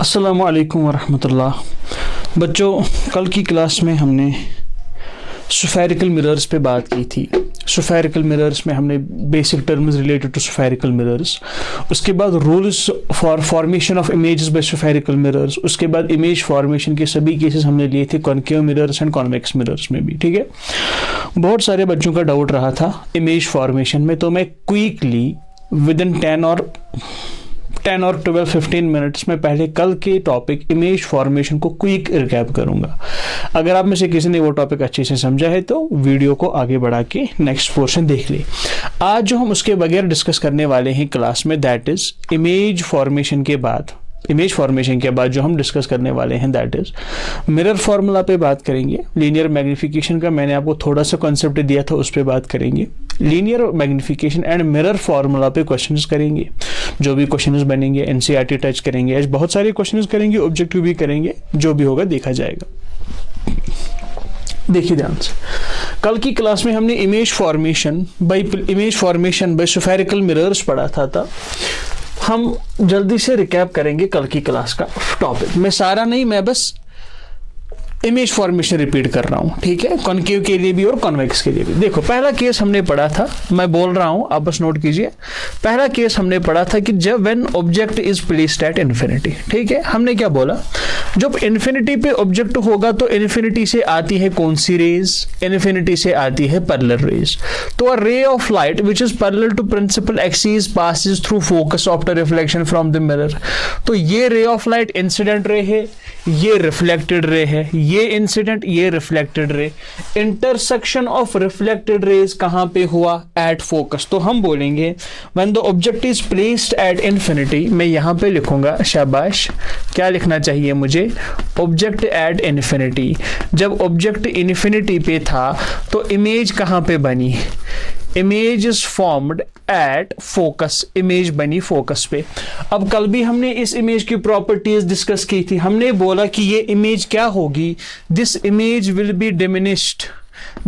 अस्सलामु अलैकुम वरहमतुल्लाह। बच्चों, कल की क्लास में हमने स्फेरिकल मिरर्स पे बात की थी। स्फेरिकल मिरर्स में हमने basic terms related to spherical mirrors, उसके बाद rules for formation of images by spherical mirrors, उसके बाद इमेज फॉर्मेशन के सभी केसेस हमने लिए थे concave mirrors and convex mirrors में भी। ठीक है, बहुत सारे बच्चों का डाउट रहा था इमेज फॉर्मेशन में, तो मैं क्विकली विद इन 10 और 12-15 मिनट्स में पहले कल के टॉपिक इमेज फॉर्मेशन को क्विक रिकैप करूंगा। अगर आप में से किसी ने वो टॉपिक अच्छे से समझा है तो वीडियो को आगे बढ़ा के नेक्स्ट पोर्शन देख ले। आज जो हम उसके बगैर डिस्कस करने वाले हैं क्लास में, दैट इज इमेज फॉर्मेशन के बाद जो हम डिस्कस करने वाले हैं दैट इज मिरर फार्मूला पे बात करेंगे। लीनियर मैग्निफिकेशन का मैंने आपको थोड़ा सा कॉन्सेप्ट दिया था, उस पर बात करेंगे। Linear magnification and mirror formula पे क्वेश्चंस करेंगे। जो भी क्वेश्चंस बनेंगे एनसीईआरटी टच करेंगे, आज बहुत सारे क्वेश्चंस करेंगे, ऑब्जेक्टिव भी करेंगे, जो भी होगा देखा जाएगा। देखिए ध्यान से, कल की क्लास में हमने image formation by spherical mirrors पढ़ा था। हम जल्दी से रिकैप करेंगे कल की क्लास का टॉपिक। मैं सारा नहीं, मैं बस इमेज फॉर्मेशन रिपीट कर रहा हूं, ठीक है, कॉनकेव के लिए भी और कॉन्वेक्स के लिए भी। देखो, पहला केस हमने पढ़ा था, मैं बोल रहा हूं, आप बस नोट कीजिए। पहला केस हमने पढ़ा था कि जब when object is placed at infinity, ठीक है, हमने क्या बोला, जब इन्फिनिटी पे ऑब्जेक्ट होगा तो इन्फिनिटी से आती है कौन सी रेज, इन्फिनिटी से आती है पैरेलल रेज। तो a ray of light which is parallel to principal axis passes through focus after reflection from the mirror. तो ये रे ऑफ लाइट इंसिडेंट रे है, ये रिफ्लेक्टेड रे है, ये इंसिडेंट, ये रिफ्लेक्टेड रे। इंटरसेक्शन ऑफ रिफ्लेक्टेड रेज कहां पे हुआ, एट फोकस। तो हम बोलेंगे when the object is placed at infinity, मैं यहां पे लिखूंगा, शाबाश, क्या लिखना चाहिए मुझे, ऑब्जेक्ट एट इन्फिनिटी। जब ऑब्जेक्ट इन्फिनिटी पे था तो इमेज कहां पे बनी, image is formed at focus, image बनी फोकस पे। अब कल भी हमने इस इमेज की प्रॉपर्टीज डिस्कस की थी। हमने बोला कि ये इमेज क्या होगी, this image will B diminished,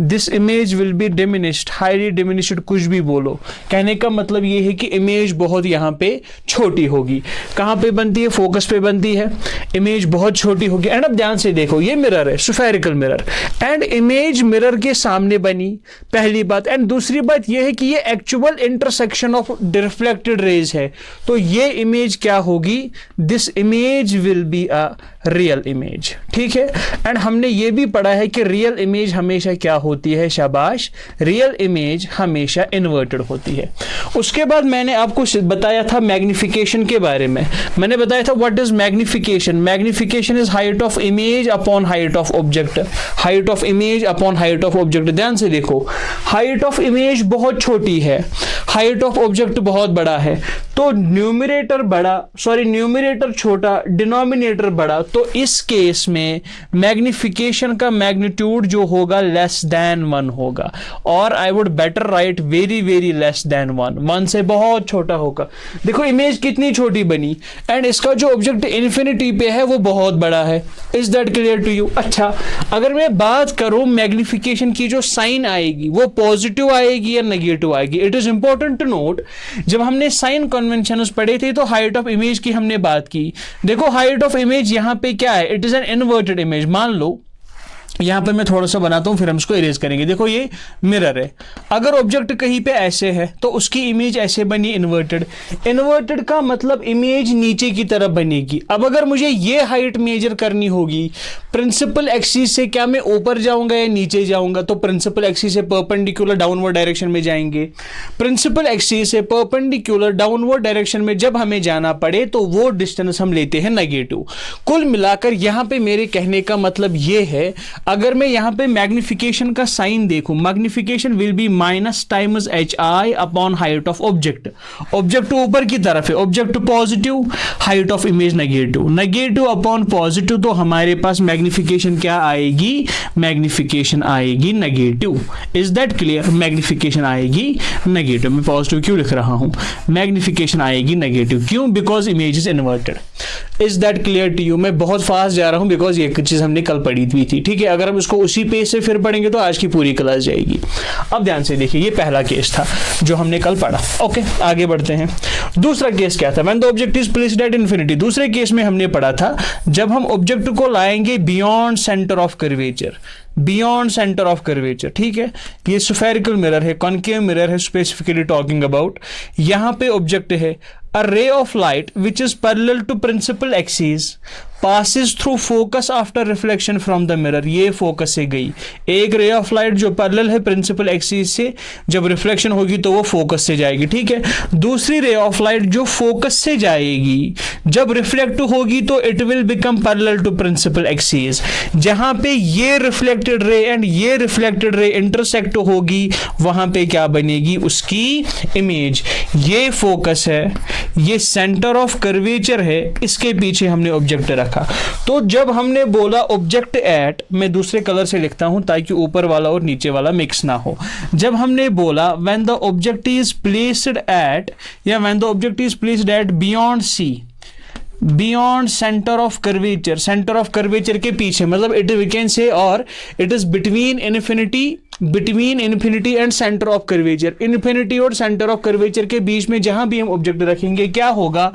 this image will B diminished, highly diminished, कुछ भी बोलो। कहने का मतलब ये है कि इमेज बहुत यहाँ पे छोटी होगी। कहाँ पे बनती है, फोकस पे बनती है, इमेज बहुत छोटी होगी। एंड अब ध्यान से देखो, ये मिरर है, spherical mirror, and image mirror के सामने बनी, पहली बात। एंड दूसरी बात ये है कि ये actual intersection of reflected rays है। तो ये इमेज क्या होगी, this image will be a real image, ठीक है। एंड हमने ये भी पढ़ा है कि रियल इमेज हमेशा क्या होती है, शाबाश, रियल इमेज हमेशा इन्वर्टेड होती है। उसके बाद मैंने आपको बताया था मैग्निफिकेशन के बारे में। मैंने बताया था what is magnification. Magnification is height of image upon height of object, height of image upon height of object. ध्यान से देखो, हाइट ऑफ इमेज बहुत छोटी है, हाइट ऑफ ऑब्जेक्ट बहुत बड़ा है, तो न्यूमरेटर छोटा, डिनोमिनेटर बड़ा। तो इस केस में मैग्निफिकेशन का मैग्नीट्यूड जो होगा लेस देन 1 होगा, और I would better right very very less than 1 से बहुत छोटा होगा। देखो इमेज कितनी छोटी बनी, एंड इसका जो ऑब्जेक्ट इन्फिनिटी पे है वो बहुत बड़ा है। Is that clear to you? अच्छा, अगर मैं बात करूं मैग्निफिकेशन की, जो साइन आएगी वो पॉजिटिव आएगी या नेगेटिव आएगी। It is important to note, जब हमने साइन कन्वेंशन पढ़े थे तो हाइट ऑफ इमेज की हमने बात की। देखो हाइट ऑफ इमेज यहां पे क्या है, it is an inverted image. मान लो यहां पे मैं थोड़ा सा बनाता हूं, फिर हम इसको इरेज करेंगे। देखो ये मिरर है, अगर ऑब्जेक्ट कहीं पे ऐसे है तो उसकी इमेज ऐसे बनी, इन्वर्टेड। इन्वर्टेड का मतलब इमेज नीचे की तरफ बनेगी। अब अगर मुझे ये हाइट मेजर करनी होगी प्रिंसिपल एक्सिस से, क्या मैं ऊपर जाऊंगा या नीचे जाऊंगा, तो प्रिंसिपल एक्सिस से परपेंडिकुलर डाउनवर्ड डायरेक्शन में जाएंगे। प्रिंसिपल एक्सिस से परपेंडिकुलर डाउनवर्ड डायरेक्शन में जब हमें जाना पड़े तो वो डिस्टेंस हम लेते हैं नेगेटिव। कुल मिलाकर यहां पे मेरे कहने का मतलब ये है, अगर मैं यहां पे मैग्निफिकेशन का साइन देखूं, magnification will be minus times H I upon height of object. Object ऊपर की तरफ है, object positive, height of image negative, negative upon positive, तो हमारे पास मैग्निफिकेशन क्या आएगी, मैग्निफिकेशन आएगी negative. Is that clear? Magnification आएगी नेगेटिव। मैं पॉजिटिव क्यों लिख रहा हूं, मैग्निफिकेशन आएगी नेगेटिव, क्यों, because image is inverted. Is that clear to you? मैं बहुत फास्ट जा रहा हूं बिकॉज ये चीज हमने कल पढ़ी हुई थी, ठीक है। अगर हम इसको उसी पेज से फिर पढ़ेंगे तो आज की पूरी क्लास जाएगी। अब ध्यान से देखिए, ये पहला केस था जो हमने कल पढ़ा। ओके, आगे बढ़ते हैं। दूसरा केस क्या था, when the object is placed at infinity. दूसरे केस में हमने पढ़ा था जब हम ऑब्जेक्ट को लाएंगे beyond centre of curvature, beyond centre of curvature, ठीक है। ये स्फेरिकल मिरर है, कॉन्केव मिरर है स्पेसिफिकली टॉकिंग अबाउट। यहां पे ऑब्जेक्ट है, a ray of light which is parallel to principal axis passes through focus after reflection from the mirror। ये focus से गई एक रे ऑफ लाइट जो पैरेलल है प्रिंसिपल एक्सिस से, जब रिफ्लेक्शन होगी तो वो फोकस से जाएगी, ठीक है। दूसरी रे ऑफ लाइट जो फोकस से जाएगी जब रिफ्लेक्ट होगी तो it will become parallel to principal axis. जहां पे ये रिफ्लेक्टेड रे एंड ये रिफ्लेक्टेड रे इंटरसेक्ट होगी वहां पे क्या बनेगी, उसकी इमेज। ये फोकस है, ये सेंटर ऑफ कर्वेचर है, इसके पीछे हमने ऑब्जेक्ट रखा। तो जब हमने बोला ऑब्जेक्ट एट, मैं दूसरे कलर से लिखता हूं ताकि ऊपर वाला और नीचे वाला मिक्स ना हो। जब हमने बोला when the object is placed at, या when the object is placed at beyond C, beyond centre of curvature, centre of curvature के पीछे, मतलब इट वी कैन से और it is between infinity, between infinity and centre of curvature. Infinity और centre of curvature के बीच में जहां भी हम ऑब्जेक्ट रखेंगे क्या होगा,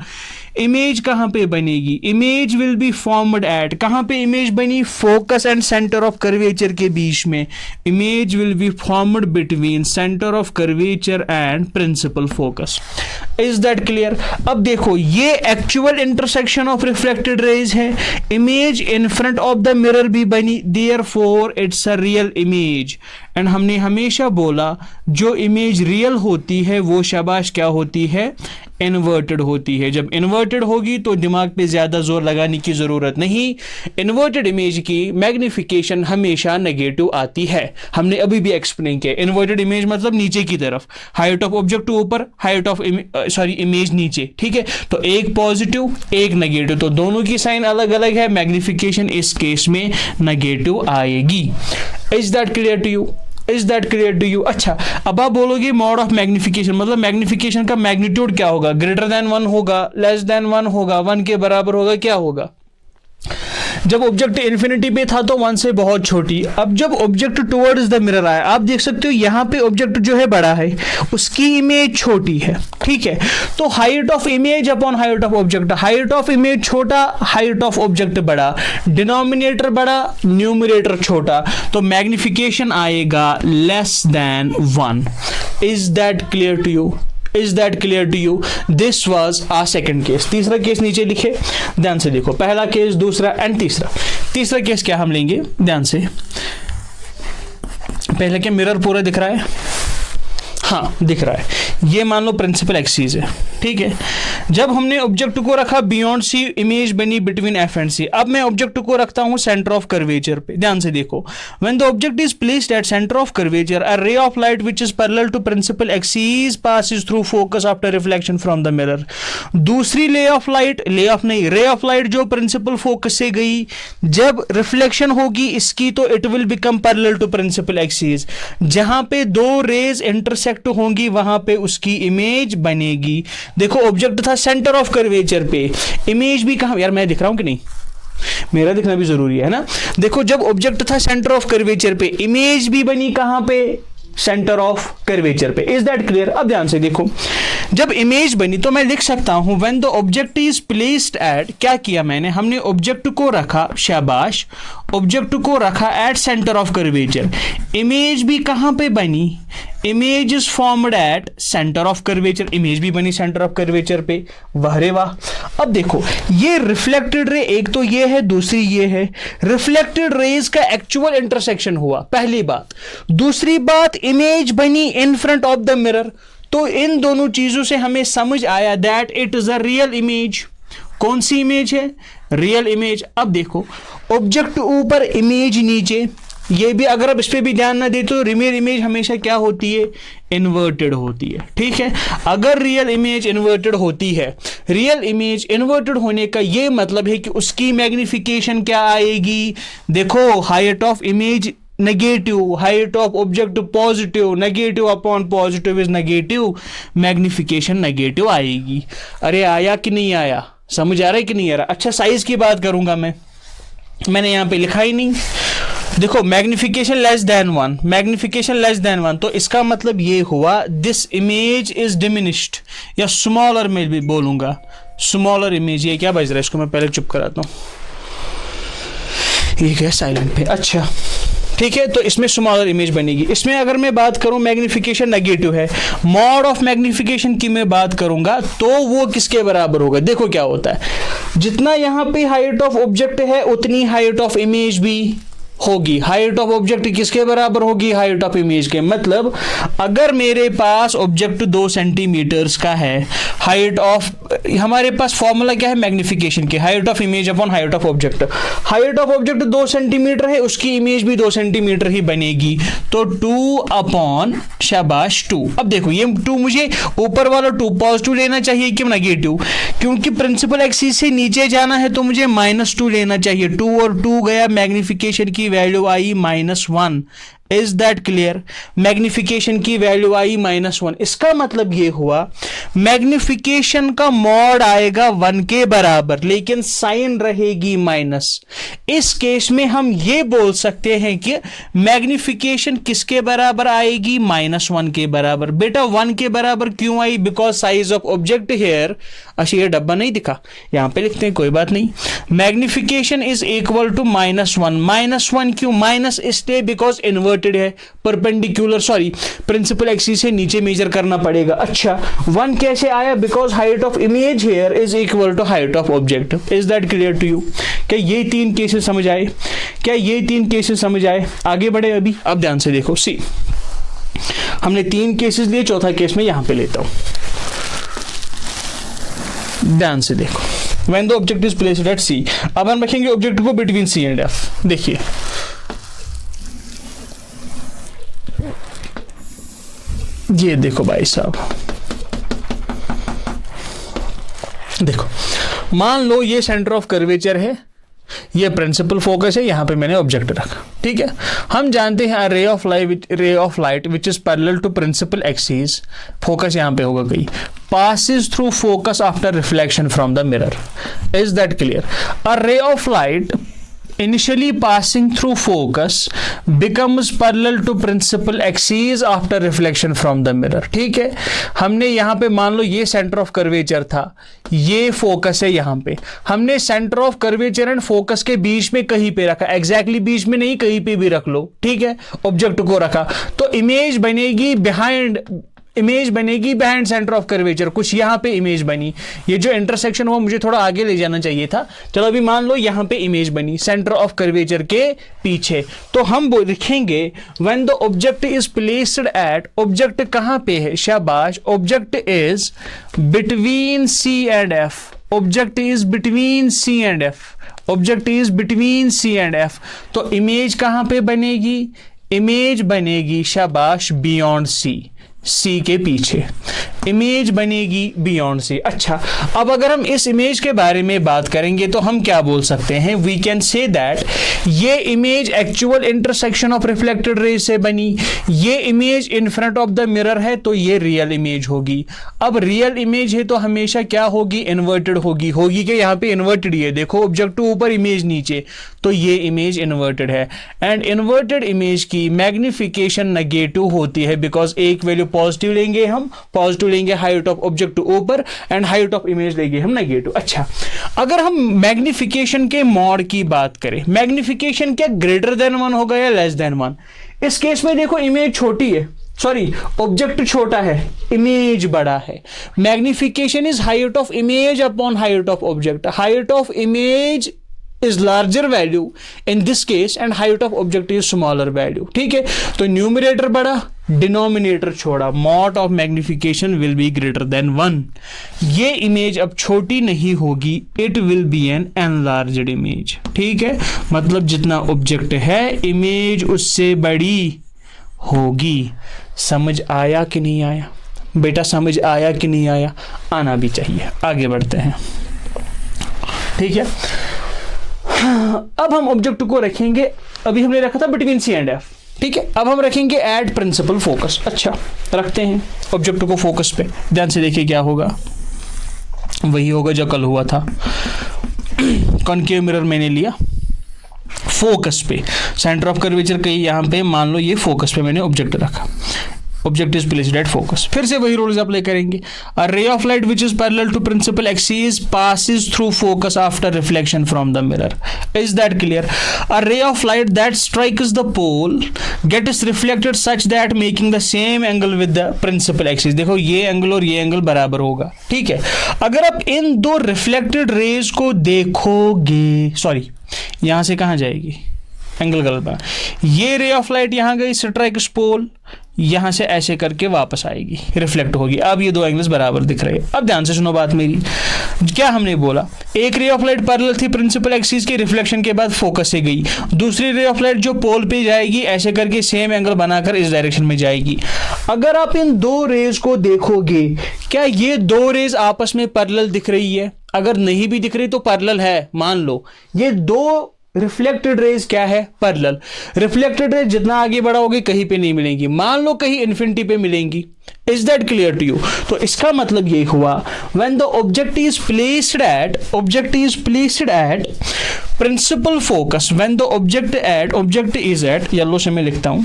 इमेज कहां पे बनेगी, image will be formed at, कहां पे इमेज बनी, focus and centre of curvature के बीच में। Image will be formed between centre of curvature and principal focus. Is that clear? अब देखो ये actual intersection of reflected rays है, image in front of the mirror भी बनी, therefore it's a real image. And हमने हमेशा बोला जो इमेज रियल होती है वो शाबाश क्या होती है, इन्वर्टेड होती है। जब इन्वर्टेड होगी तो दिमाग पे ज्यादा जोर लगाने की जरूरत नहीं। इन्वर्टेड इमेज की मैग्निफिकेशन हमेशा नेगेटिव आती है, हमने अभी भी एक्सप्लेन किया। इन्वर्टेड इमेज मतलब नीचे की तरफ, हाइट ऑफ ऑब्जेक्ट ऊपर, हाइट ऑफ इमेज नीचे, ठीक है। तो एक पॉजिटिव एक नेगेटिव, तो दोनों की साइन अलग अलग है, मैग्निफिकेशन इस केस में नेगेटिव आएगी। Is that clear to you? Is that clear to you? अच्छा, अब आप बोलोगे मॉड ऑफ मैग्निफिकेशन, मतलब मैग्निफिकेशन का मैग्नीट्यूड क्या होगा, ग्रेटर देन 1 होगा, लेस देन 1 होगा, 1 के बराबर होगा, क्या होगा? जब ऑब्जेक्ट इन्फिनिटी पे था तो 1 से बहुत छोटी। अब जब ऑब्जेक्ट टुवर्ड्स द मिरर आया, आप देख सकते हो यहां पे ऑब्जेक्ट जो है बड़ा है, उसकी इमेज छोटी है, ठीक है। तो height of image upon height of object, height of image छोटा, हाइट ऑफ ऑब्जेक्ट बड़ा, डिनोमिनेटर बड़ा, न्यूमरेटर छोटा, तो मैग्निफिकेशन आएगा less than 1। Is that clear to you? Is that clear to you? This was a second case. तीसरा case नीचे लिखे, ध्यान से देखो, पहला केस, दूसरा एंड तीसरा। तीसरा केस क्या हम लेंगे, ध्यान से। पहले क्या मिरर पूरा दिख रहा है? हाँ दिख रहा है। ये मान लो प्रिंसिपल एक्सिस है, ठीक है। जब हमने ऑब्जेक्ट को रखा बियॉन्ड सी, इमेज बनी बिटवीन एफ एंड सी। अब मैं ऑब्जेक्ट को रखता हूं सेंटर ऑफ कर्वेचर पे, ध्यान से देखो। When the object is placed at centre of curvature, a ray of light which is parallel to principal axis passes through focus after reflection from the mirror. दूसरी ray of light, ray of light जो principal focus से गई, जब reflection होगी इसकी तो it will become parallel to principal axis. जहां पे दो रेज इंटरसेक्ट होंगी वहां पे उसकी इमेज बनेगी। देखो ऑब्जेक्ट था सेंटर ऑफ कर्वेचर पे, इमेज भी कहां, यार मैं दिख रहा हूं कि नहीं, मेरा दिखना भी जरूरी है ना। देखो जब ऑब्जेक्ट था सेंटर ऑफ कर्वेचर पे, इमेज भी बनी कहां पे, सेंटर ऑफ कर्वेचर पे। Is that clear? अब ध्यान से देखो, जब इमेज बनी तो मैं लिख सकता हूं when the object is placed eight, क्या किया मैंने, हमने ऑब्जेक्ट को रखा, शाबाश, ऑब्जेक्ट को रखा eight centre of curvature. Image भी कहां पे बनी, image is formed eight centre of curvature, image भी बनी सेंटर ऑफ कर्वेचर पे। वाह रे वाह। अब देखो ये रिफ्लेक्टेड रे, एक तो ये है, दूसरी ये है। रिफ्लेक्टेड रेज का एक्चुअल इंटरसेक्शन हुआ, पहली बात। दूसरी बात, इमेज बनी इन फ्रंट ऑफ द मिरर। तो इन दोनों चीजों से हमें समझ आया that it is a real image. कौन सी इमेज है, रियल इमेज। अब देखो ऑब्जेक्ट ऊपर, इमेज नीचे, ये भी अगर आप इस पे भी ध्यान ना दे तो रियल इमेज हमेशा क्या होती है, इन्वर्टेड होती है, ठीक है। अगर रियल इमेज इन्वर्टेड होती है, रियल इमेज इन्वर्टेड होने का ये मतलब है कि उसकी मैग्निफिकेशन क्या आएगी, देखो height of image negative, height of object positive, negative upon positive is negative, magnification negative आएगी। अरे आया कि नहीं आया, समझ आ रहा है कि नहीं आ रहा? अच्छा साइज की बात करूंगा मैंने यहां पे लिखा ही नहीं। देखो magnification less than 1, magnification less than 1, तो इसका मतलब ये हुआ दिस इमेज इज डिमिनिश्ड, या स्मॉलर में भी बोलूंगा, स्मॉलर इमेज। ये क्या बज रहा है, इसको मैं पहले चुप कराता हूँ, ये क्या साइलेंट पे, अच्छा ठीक है। तो इसमें स्मॉलर इमेज बनेगी। इसमें अगर मैं बात करूं मैग्निफिकेशन नेगेटिव है, मॉड ऑफ मैग्निफिकेशन की मैं बात करूंगा तो वो किसके बराबर होगा। देखो क्या होता है, जितना यहां पे हाइट ऑफ ऑब्जेक्ट है उतनी हाइट ऑफ इमेज भी होगी। हाइट ऑफ ऑब्जेक्ट किसके बराबर होगी, हाइट ऑफ इमेज के। मतलब अगर मेरे पास ऑब्जेक्ट 2 सेंटीमीटर्स का है, हाइट ऑफ, हमारे पास फॉर्मूला क्या है मैग्निफिकेशन के, height of image upon height of object. Height of object 2 centimetre है, उसकी इमेज भी 2 सेंटीमीटर ही बनेगी, तो 2 अपॉन शाबाश 2। अब देखो ये 2 मुझे ऊपर वाला 2 पॉजिटिव लेना चाहिए कि नेगेटिव, क्योंकि प्रिंसिपल एक्सिस से नीचे जाना है तो मुझे -2 लेना चाहिए। 2 और 2 गया, मैग्निफिकेशन की value I -1। Is that clear, magnification की वैल्यू आई -1। इसका मतलब ये हुआ मैग्निफिकेशन का मॉड आएगा 1 के बराबर, लेकिन साइन रहेगी माइनस। इस केस में हम ये बोल सकते हैं कि मैग्निफिकेशन किसके बराबर आएगी, -1 के बराबर। बेटा 1 के बराबर क्यों आई, because size of object here, अच्छा ये डब्बा नहीं दिखा, यहां पे लिखते हैं कोई बात नहीं। Magnification is equal to -1। -1 क्यों, माइनस इसलिए बिकॉज इन्वर्टेड है, परपेंडिकुलर, सॉरी प्रिंसिपल एक्सिस से नीचे मेजर करना पड़ेगा। अच्छा 1 कैसे आया, because height of image here is equal to height of object. Is that clear to you. क्या ये 3 केसेस समझ आए, क्या ये 3 केसेस समझ आए। आगे बढ़े अभी, अब ध्यान से देखो, सी हमने 3 केसेस लिए, चौथा केस में यहां पे लेता हूं, ध्यान से देखो। When the object is placed at C, अब हम रखेंगे ऑब्जेक्ट को बिटवीन C एंड F। देखिए ये देखो भाई साहब, देखो मान लो ये सेंटर ऑफ कर्वेचर है, ये प्रिंसिपल फोकस है, यहां पे मैंने ऑब्जेक्ट रखा, ठीक है। हम जानते हैं ray of light which is parallel to principal axis, focus यहां पे होगा कहीं, passes through focus after reflection from the mirror. Is that clear? A ray of light initially passing through focus becomes parallel to principal axis after reflection from the mirror. ठीक है, हमने यहाँ पे मान लो ये सेंटर ऑफ कर्वेचर था, ये focus है, यहाँ पे हमने centre of curvature and focus के बीच में कहीं पे रखा, एग्जैक्टली बीच में नहीं, कहीं पे भी रख लो, ठीक है, ऑब्जेक्ट को रखा, तो इमेज बनेगी बिहाइंड सेंटर ऑफ कर्वेचर। कुछ यहां पे इमेज बनी, ये जो इंटरसेक्शन हुआ मुझे थोड़ा आगे ले जाना चाहिए था। चलो अभी मान लो यहां पे इमेज बनी सेंटर ऑफ कर्वेचर के पीछे, तो हम लिखेंगे when the object is placed at, object कहां पे है, शाबाश, object is between C and F, object is between C and F, object is between C and F, तो इमेज कहां पे बनेगी, इमेज बनेगी शाबाश बियॉन्ड सी, सी के पीछे इमेज बनेगी बियॉन्ड सी। अच्छा अब अगर हम इस इमेज के बारे में बात करेंगे तो हम क्या बोल सकते हैं, वी कैन से दैट ये image actual intersection of reflected raise से बनी, ये image in front of the mirror है तो ये रियल इमेज होगी। अब रियल इमेज है तो हमेशा क्या होगी, इन्वर्टेड होगी, होगी कि यहाँ पे इन्वर्टेड ही है, देखो ऑब्जेक्ट ऊपर इमेज नीचे, तो ये इमेज इन्वर्टेड है। एंड इन्वर्टेड इमेज की मैग्निफिकेशन नेगेटिव होती है, बिकॉज एक वैल्यू पॉजिटिव लेंगे हम, पॉजिटिव लेंगे हाइट ऑफ ऑब्जेक्ट ऊपर एंड हाइट ऑफ इमेज लेंगे हम नेगेटिव। अच्छा अगर हम मैग्निफिकेशन के मॉड की बात करें, मैग्निफिकेशन क्या ग्रेटर देन 1 होगा या लेस देन 1। इस केस में देखो इमेज छोटी है, सॉरी ऑब्जेक्ट छोटा है, इमेज बड़ा है। Magnification is height of image upon height of object, height of image is larger value in this case and height of object is smaller value, ठीक है। तो न्यूमरेटर बड़ा, डिनोमिनेटर छोड़ा, mod of magnification will be greater than 1। ये image अब छोटी नहीं होगी, it will be an enlarged image, ठीक है। मतलब जितना ऑब्जेक्ट है इमेज उससे बड़ी होगी। समझ आया कि नहीं आया बेटा, समझ आया कि नहीं आया, आना भी चाहिए। आगे बढ़ते हैं, ठीक है। अब हम ऑब्जेक्ट को रखेंगे, अभी हमने रखा था बिटवीन सी एंड एफ, ठीक है। अब हम रखेंगे एट प्रिंसिपल फोकस। अच्छा रखते हैं ऑब्जेक्ट को फोकस पे, ध्यान से देखिए क्या होगा, वही होगा जो कल हुआ था। कॉनकेव मिरर मैंने लिया, फोकस पे, सेंटर ऑफ कर्वेचर कहीं यहाँ पे, मान लो ये फोकस पे मैंने ऑब्जेक्ट रखा, object is placed at focus. फिर से वही रूल्स अप्लाई करेंगे। A ray of light which is parallel to principal axis passes through focus after reflection from the mirror. Is that clear? A ray of light that strikes the pole gets reflected such that making the same angle with the principal axis. देखो ये angle और ये angle बराबर होगा, ठीक है। अगर आप इन दो रिफ्लेक्टेड रेज को देखोगे, सॉरी यहां से कहां जाएगी, एंगल गलत बना, ये रे ऑफ लाइट यहां गई, स्ट्राइक्स पोल, यहां से ऐसे करके वापस आएगी, रिफ्लेक्ट होगी। अब ये दो एंगल्स बराबर दिख रहे हैं। अब ध्यान से सुनो बात मेरी, क्या हमने बोला, एक रे ऑफ लाइट पैरेलल थी प्रिंसिपल एक्सिस के, रिफ्लेक्शन के बाद फोकस से गई। दूसरी रे ऑफ लाइट जो पोल पे जाएगी ऐसे करके सेम एंगल बनाकर इस डायरेक्शन में जाएगी। अगर आप इन दो रेज को देखोगे, क्या ये दो रेज आपस में पैरेलल दिख रही है? अगर नहीं भी दिख रही तो पैरेलल है, मान लो। ये दो रिफ्लेक्टेड रेज क्या है? पैरेलल। रिफ्लेक्टेड रेज जितना आगे बढ़ाओगे कहीं पे नहीं मिलेंगी, मान लो कहीं इन्फिनिटी पे मिलेंगी। Is that clear to you? तो इसका मतलब ये हुआ, when the object is placed at principal focus, when the object is at, yellow से मैं लिखता हूं,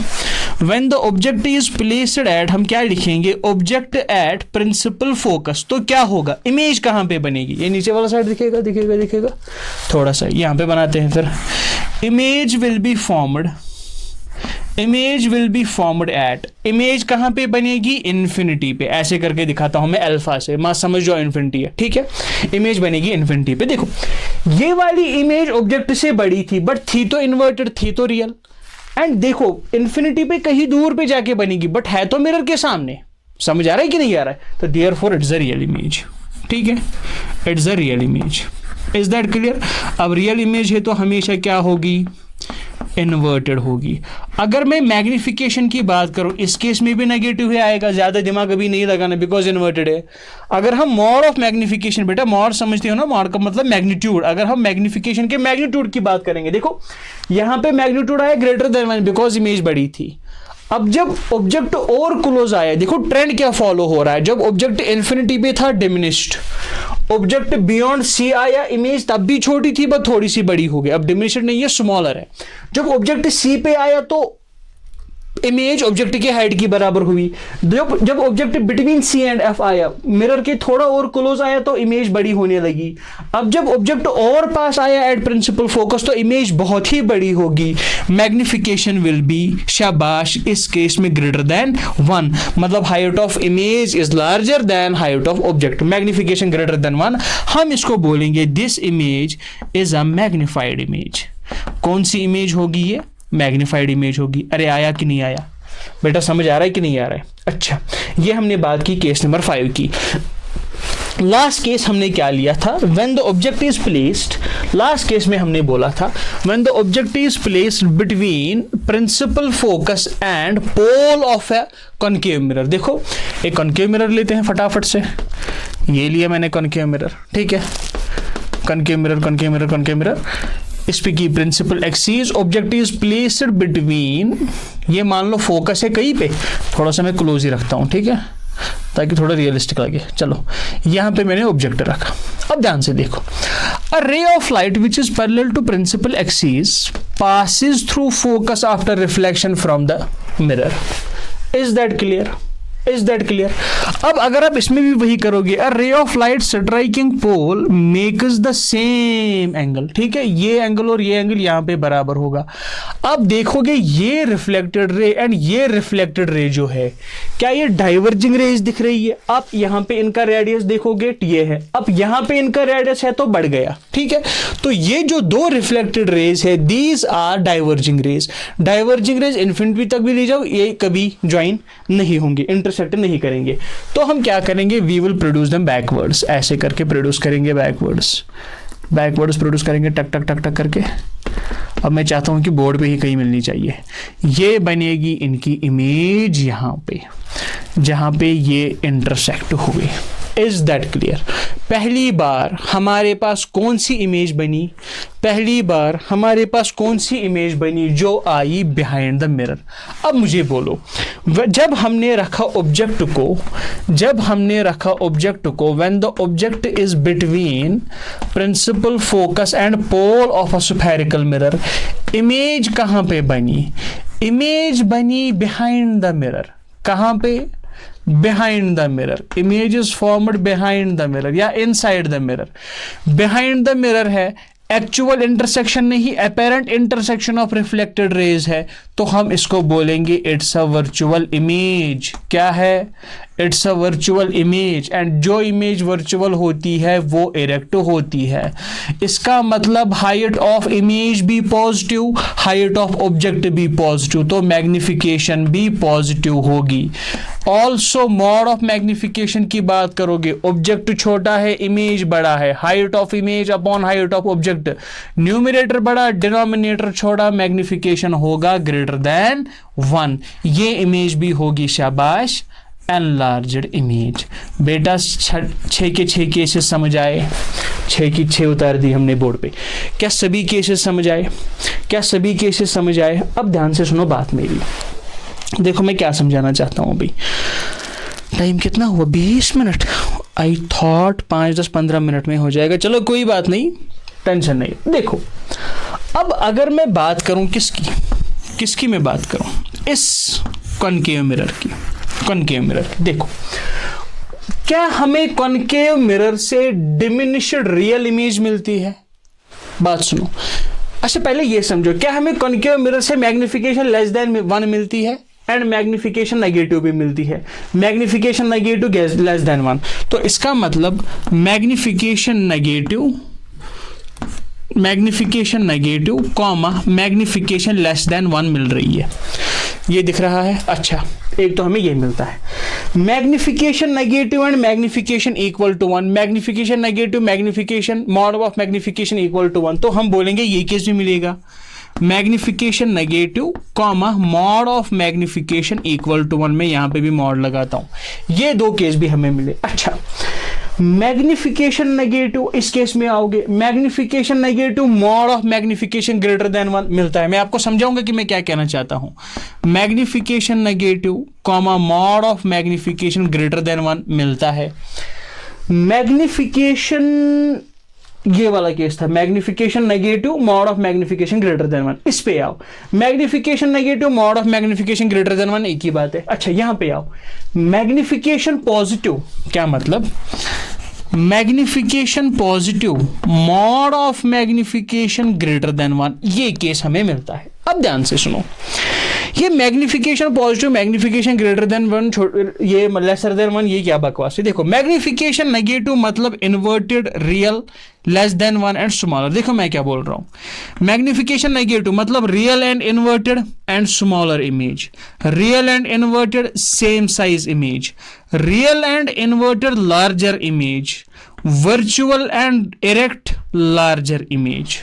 when the object is placed at, हम क्या लिखेंगे, ऑब्जेक्ट एट प्रिंसिपल फोकस, तो क्या होगा, इमेज कहां पे बनेगी? ये नीचे वाला साइड दिखेगा, थोड़ा सा यहां पे बनाते हैं। फिर image will be formed at, image कहां पे बनेगी, इन्फिनिटी पे। ऐसे करके दिखाता हूं मैं अल्फा से, मां समझ जाओ इन्फिनिटी है, ठीक है। इमेज बनेगी इन्फिनिटी पे। देखो ये वाली इमेज ऑब्जेक्ट से बड़ी थी, बट थी तो इन्वर्टेड, थी तो रियल। एंड देखो इन्फिनिटी पे कहीं दूर पे जाके बनेगी, बट है तो मिरर के सामने। समझ आ रहा है कि नहीं आ रहा है? तो therefore it's a real image, ठीक है, it's a real image. Is that clear? अब रियल इमेज है तो हमेशा क्या होगी, इन्वर्टेड होगी। अगर मैं मैग्निफिकेशन की बात करूं, इस केस में भी नेगेटिव ही आएगा, ज्यादा दिमाग अभी नहीं लगाना, बिकॉज इन्वर्टेड है। अगर हम मॉड ऑफ मैग्निफिकेशन, बेटा मॉड समझते हो ना, मॉड का मतलब मैग्नीट्यूड। अगर हम मैग्निफिकेशन के मैग्नीट्यूड की बात करेंगे, देखो यहां पे मैग्नीट्यूड आया ग्रेटर देन 1 बिकॉज इमेज बड़ी थी। अब जब ऑब्जेक्ट और क्लोज आया, देखो ट्रेंड क्या फॉलो हो रहा है, जब ऑब्जेक्ट इन्फिनिटी पे था डिमिनिश्ड, ऑब्जेक्ट बियॉन्ड सी आया, इमेज तब भी छोटी थी बस थोड़ी सी बड़ी हो गई, अब डिमिनिश्ड नहीं है, स्मॉलर है। जब ऑब्जेक्ट सी पे आया तो इमेज ऑब्जेक्ट के हाइट की बराबर हुई। जब object between C and F आया, मिरर के थोड़ा और क्लोज आया तो इमेज बड़ी होने लगी। अब जब ऑब्जेक्ट और पास आया एट प्रिंसिपल फोकस तो इमेज बहुत ही बड़ी होगी। मैग्निफिकेशन विल बी, शाबाश, इस केस में ग्रेटर देन 1, मतलब height of image is larger than height of object. Magnification greater than 1, हम इसको बोलेंगे this image is a magnified image. कौन सी इमेज होगी ये? मैग्निफाइड इमेज होगी। अरे आया कि नहीं आया बेटा, समझ आ रहा है कि नहीं आ रहा है? अच्छा, ये हमने बात की केस नंबर 5 की। लास्ट केस हमने क्या लिया था, when the object is placed, last case में हमने बोला था when the object is placed between principal focus and pole of a concave mirror. देखो एक कॉनकेव मिरर लेते हैं फटाफट से, ये लिया मैंने कॉनकेव मिरर, ठीक है, कॉनकेव मिरर, इस पे की principal axis, object is placed between, ये मान लो फोकस है कहीं पे, थोड़ा सा मैं क्लोज ही रखता हूं, ठीक है, ताकि थोड़ा रियलिस्टिक लगे। चलो यहां पे मैंने ऑब्जेक्ट रखा। अब ध्यान से देखो, a ray of light which is parallel to principal axis passes through focus after reflection from the mirror. Is that clear? अब अगर आप इसमें भी वही करोगे, a ray of light striking pole makes the same angle, ठीक है, ये एंगल और ये एंगल यहां पे बराबर होगा। अब देखोगे ये रिफ्लेक्टेड रे एंड ये रिफ्लेक्टेड रे जो है, क्या ये डाइवर्जिंग रेज दिख रही है? आप यहां पे इनका रेडियस देखोगे ये है, अब यहां पे इनका रेडियस है तो बढ़ गया, ठीक है। तो ये जो दो रिफ्लेक्टेड रेज है, these are diverging rays. Diverging rays infinity तक भी ले जाओ, ये कभी ज्वाइन नहीं होंगे, इंटरसेक्ट नहीं करेंगे। तो हम क्या करेंगे, we will produce them backwards, ऐसे करके प्रोड्यूस करेंगे, बैकवर्ड्स प्रोड्यूस करेंगे, टक टक टक टक करके। अब मैं चाहता हूं कि बोर्ड पे ही कहीं मिलनी चाहिए। ये बनेगी इनकी इमेज यहां पे, जहां पे ये इंटरसेक्ट हुए। Is that clear? पहली बार हमारे पास कौन सी इमेज बनी? पहली बार हमारे पास कौन सी इमेज बनी जो आई बिहाइंड द मिरर? अब मुझे बोलो, जब हमने रखा ऑब्जेक्ट को when the object is between principal focus and pole of a spherical mirror, image कहाँ पे बनी? इमेज बनी बिहाइंड द मिरर। कहाँ पे? behind the mirror. Image is formed behind the mirror या inside the mirror. Behind the mirror है, actual intersection नहीं, apparent intersection of reflected rays है, तो हम इसको बोलेंगे इट्स अ वर्चुअल इमेज। क्या है? It's a virtual image. And जो इमेज वर्चुअल होती है वो इरेक्ट होती है। इसका मतलब हाइट ऑफ इमेज भी पॉजिटिव, हाइट ऑफ ऑब्जेक्ट भी पॉजिटिव, तो मैग्निफिकेशन भी पॉजिटिव होगी। ऑल्सो मॉड ऑफ मैग्निफिकेशन की बात करोगे, ऑब्जेक्ट छोटा है, इमेज बड़ा है, height of image upon height of object, numerator बड़ा, डिनोमिनेटर छोटा, मैग्निफिकेशन होगा ग्रेटर देन 1। ये इमेज भी होगी शाबाश एनलार्ज्ड इमेज। बेटा 6 के 6 केसेस समझ आए? 6 की 6 उतार दी हमने बोर्ड पे। क्या सभी केसेस समझ आए? क्या सभी केसेस समझ आए? अब ध्यान से सुनो बात मेरी। देखो मैं क्या समझाना चाहता हूँ अभी। टाइम कितना हुआ? 20 मिनट। आई थॉट 5-10-15 मिनट में हो जाएगा। चलो कोई बात नहीं, टेंशन नहीं। देखो अब अगर मैं बात करूं किसकी मैं बात करूं? इस कॉनकेव मिरर की। देखो क्या हमें कॉनकेव मिरर से डिमिनिश्ड रियल इमेज मिलती है? बात सुनो। अच्छा पहले ये समझो, क्या हमें कॉनकेव मिरर से मैग्निफिकेशन लेस देन 1 मिलती है एंड मैग्निफिकेशन नेगेटिव भी मिलती है? मैग्निफिकेशन नेगेटिव लेस देन 1, तो इसका मतलब magnification negative comma magnification less than 1 मिल रही है। ये दिख रहा है? अच्छा, एक तो हमें ये मिलता है magnification negative and magnification equal to 1, magnification negative, magnification mod of magnification equal to 1, तो हम बोलेंगे ये केस भी मिलेगा, magnification negative comma mod of magnification equal to 1। मैं यहां पे भी मॉड लगाता हूं, ये 2 केस भी हमें मिले। अच्छा मैग्निफिकेशन नेगेटिव, इस केस में आओगे magnification negative mod of magnification greater than 1 मिलता है। मैं आपको समझाऊंगा कि मैं क्या कहना चाहता हूं। Magnification negative comma mod of magnification greater than 1 मिलता है। मैग्निफिकेशन, ये वाला केस था, magnification negative mod of magnification greater than 1। इस पे आओ, magnification negative mod of magnification greater than 1, एक ही बात है। अच्छा यहां पे आओ, मैग्निफिकेशन पॉजिटिव, क्या मतलब? Magnification positive mod of magnification greater than 1, ये केस हमें मिलता है। अब ध्यान से सुनो, ये magnification positive, magnification greater than 1, ये लेसर देन 1, ये क्या बकवास है? देखो मैग्निफिकेशन नेगेटिव मतलब inverted real less than 1 and smaller. देखो मैं क्या बोल रहा हूं, मैग्निफिकेशन नेगेटिव मतलब real and inverted and smaller image, real and inverted same size image, real and inverted larger image, virtual and erect larger image.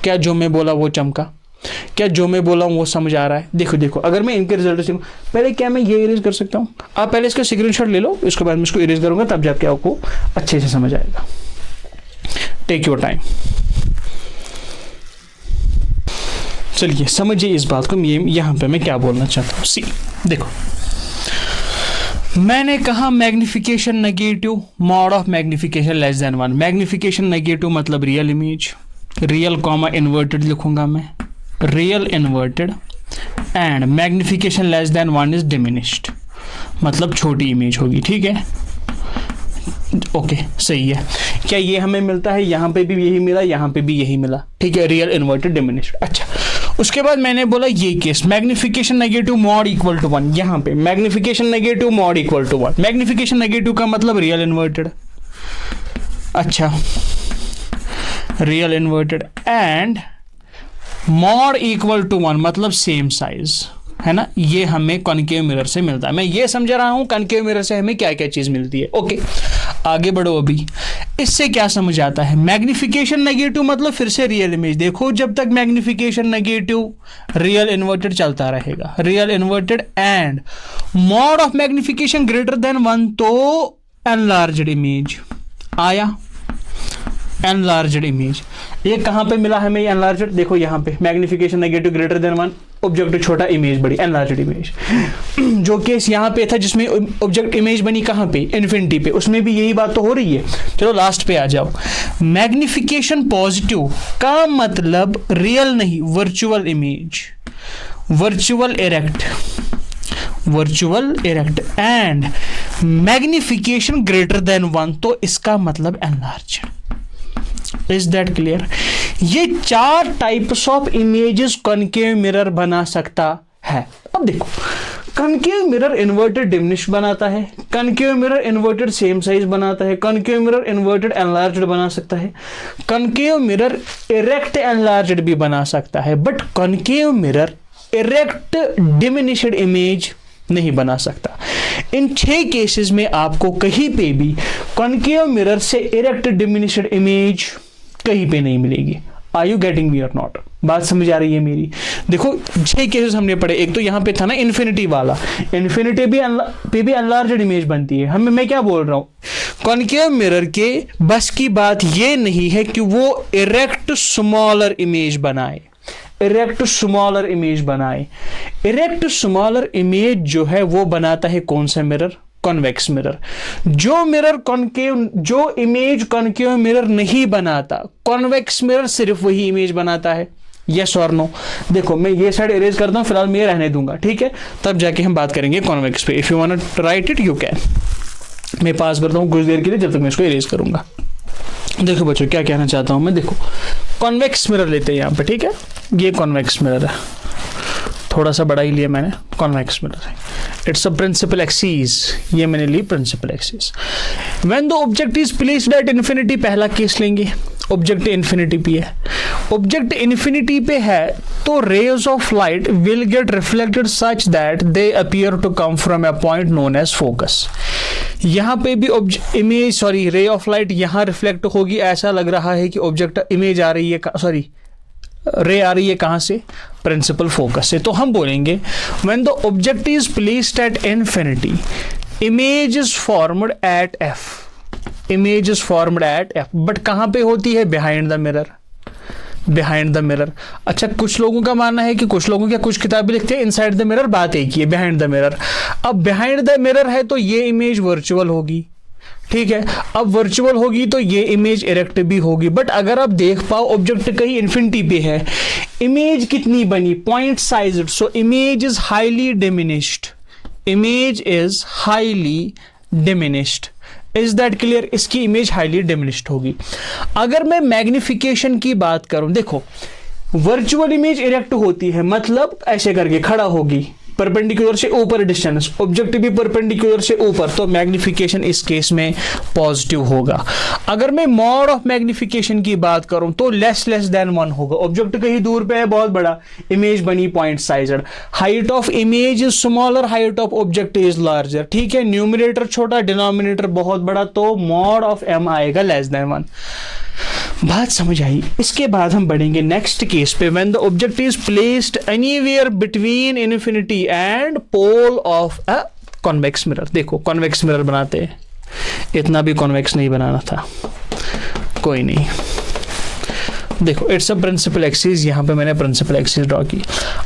क्या जो मैं बोला वो चमका? क्या जो मैं बोला हूं वो समझ आ रहा है? देखो अगर मैं इनके रिजल्ट से पहले, क्या मैं ये इरेज कर सकता हूं? आप पहले इसका स्क्रीनशॉट ले लो, इसके बाद मैं इसको इरेज करूंगा, तब जाके आपको अच्छे से समझ आएगा। Take your time. चलिए समझिए इस बात को, यहां पे मैं क्या बोलना चाहता हूं। सी देखो, मैंने कहा magnification negative mod of magnification less than 1। Magnification negative मतलब real image, real comma inverted लिखूंगा मैं, real inverted, and magnification less than 1 is diminished, मतलब छोटी इमेज होगी। ठीक है, ओके सही है। क्या ये हमें मिलता है? यहां पे भी यही मिला, यहां पे भी यही मिला। ठीक है, रियल इन्वर्टेड डिमिनिश्ड। अच्छा उसके बाद मैंने बोला ये case magnification negative mod equal to 1, यहां पे magnification negative mod equal to 1। Magnification negative का मतलब रियल इन्वर्टेड, अच्छा real inverted, and mod equal to 1 मतलब सेम साइज, है ना? ये हमें कॉनकेव मिरर से मिलता है। मैं ये समझ रहा हूं कॉनकेव मिरर से हमें क्या क्या चीज मिलती है। ओके आगे बढ़ो। अभी इससे क्या समझ आता है? मैग्निफिकेशन नेगेटिव मतलब फिर से रियल इमेज। देखो जब तक मैग्निफिकेशन नेगेटिव रियल इन्वर्टेड चलता रहेगा, real inverted, and mod of magnification greater than 1, तो एनलार्ज्ड इमेज आया, एनलार्ज्ड इमेज। ये कहाँ पे मिला हमें एनलार्ज्ड? देखो यहाँ पे magnification negative greater than 1, object छोटा, इमेज बड़ी, एनलार्ज्ड इमेज। जो केस यहाँ पे था जिसमें ऑब्जेक्ट इमेज बनी कहाँ पे? इन्फिनिटी पे, उसमें भी यही बात तो हो रही है। चलो लास्ट पे आ जाओ। मैग्निफिकेशन पॉजिटिव का मतलब रियल नहीं, virtual image, virtual erect, virtual erect and magnification greater than 1, तो इसका मतलब एनलार्ज्ड। Is that clear? ये 4 types of images concave mirror बना सकता है। अब देखो, कॉनकेव मिरर इन्वर्टेड डिमिनिश बनाता है, concave mirror inverted same size बनाता है, कॉनकेव मिरर इन्वर्टेड एनलार्ज्ड बना सकता है, कॉनकेव मिरर इरेक्ट एनलार्ज्ड भी बना सकता है, but concave mirror erect diminished image नहीं बना सकता। इन 6 केसेस में आपको कहीं पे भी कॉनकेव मिरर से इरेक्ट डिमिनिश्ड इमेज कहीं पे नहीं मिलेगी। आर यू गेटिंग मी और नॉट? बात समझ आ रही है मेरी? देखो 6 केसेस हमने पढ़े। एक तो यहाँ पे था ना इन्फिनिटी वाला, इन्फिनिटी भी एनलार्ज्ड इमेज बनती है। मैं क्या बोल रहा हूँ, कॉनकेव मिरर के बस की बात ये नहीं है कि वो इरेक्ट स्मॉलर इमेज बनाए, इरेक्ट स्मॉलर इमेज बनाए। इरेक्ट स्मॉलर इमेज जो है वो बनाता है कौन सा मिरर? Convex mirror. जो मिरर कॉनकेव, जो इमेज कॉनकेव मिरर नहीं बनाता, कॉन्वेक्स मिरर सिर्फ वही इमेज बनाता है। यस और नो? देखो मैं ये साइड इरेज करता हूं, फिलहाल मैं ये रहने दूंगा, ठीक है? तब जाके हम बात करेंगे कॉन्वेक्स पे। If you want to write it you can. मैं पास करता हूं कुछ देर के लिए, जब तक मैं इसको इरेज करूंगा। देखो बच्चों क्या कहना चाहता हूं मैं, देखो कॉन्वेक्स मिरर लेते हैं यहाँ पे, ठीक है? ये कॉन्वेक्स मिरर है, थोड़ा सा बड़ा ही लिया मैंने, कॉन्वेक्स मिरर है। इट्स अ प्रिंसिपल एक्सिस, ये मैंने ली principal axis. When the object is placed at infinity, पहला केस लेंगे, ऑब्जेक्ट इन्फिनिटी पे है। ऑब्जेक्ट इन्फिनिटी पे है तो rays of light will get reflected such that they appear to come from a point known as focus. यहाँ पे भी image, sorry, ray of light यहाँ रिफ्लेक्ट होगी। ऐसा लग रहा है कि ऑब्जेक्ट इमेज आ रही है, सॉरी रे आ रही है कहाँ से? प्रिंसिपल फोकस से। तो हम बोलेंगे when the object is placed at infinity, image is formed eight F, image is formed eight F, but कहाँ पे होती है? Behind the mirror, behind the mirror. अच्छा, कुछ लोगों का मानना है कि कुछ लोगों क्या कुछ किताबें लिखते हैं इनसाइड द मिरर, बात एक ही है, बिहाइंड द मिरर। अब बिहाइंड द मिरर है तो ये इमेज वर्चुअल होगी, ठीक है? अब वर्चुअल होगी तो ये इमेज इरेक्ट भी होगी। बट अगर आप देख पाओ ऑब्जेक्ट कहीं इन्फिनिटी पे है, इमेज कितनी बनी? Point sized, so image is highly diminished, image is highly diminished. Is that clear? इसकी इमेज हाईली डिमिनिश्ड होगी। अगर मैं मैग्निफिकेशन की बात करूं, देखो वर्चुअल इमेज इरेक्ट होती है, मतलब ऐसे करके खड़ा होगी, परपेंडिकुलर से ऊपर डिस्टेंस, ऑब्जेक्ट भी परपेंडिकुलर से ऊपर, तो मैग्निफिकेशन इस केस में पॉजिटिव होगा। अगर मैं मॉड ऑफ मैग्निफिकेशन की बात करूं तो लेस देन 1 होगा। ऑब्जेक्ट कहीं दूर पे है, बहुत बड़ा, इमेज बनी point sized, height of image is smaller, height of object is larger, ठीक है? न्यूमरेटर छोटा, डिनोमिनेटर बहुत बड़ा, तो मॉड ऑफ एम आएगा लेस देन 1। बात समझ आई? इसके बाद हम बढ़ेंगे नेक्स्ट केस पे। When the object is placed anywhere between infinity and pole of a convex mirror. देखो कॉन्वेक्स मिरर बनाते हैं, इतना भी कॉन्वेक्स नहीं बनाना था, कोई नहीं। देखो इट्स अ प्रिंसिपल एक्सिस, यहाँ पे मैंने प्रिंसिपल एक्सिस ड्रॉ की।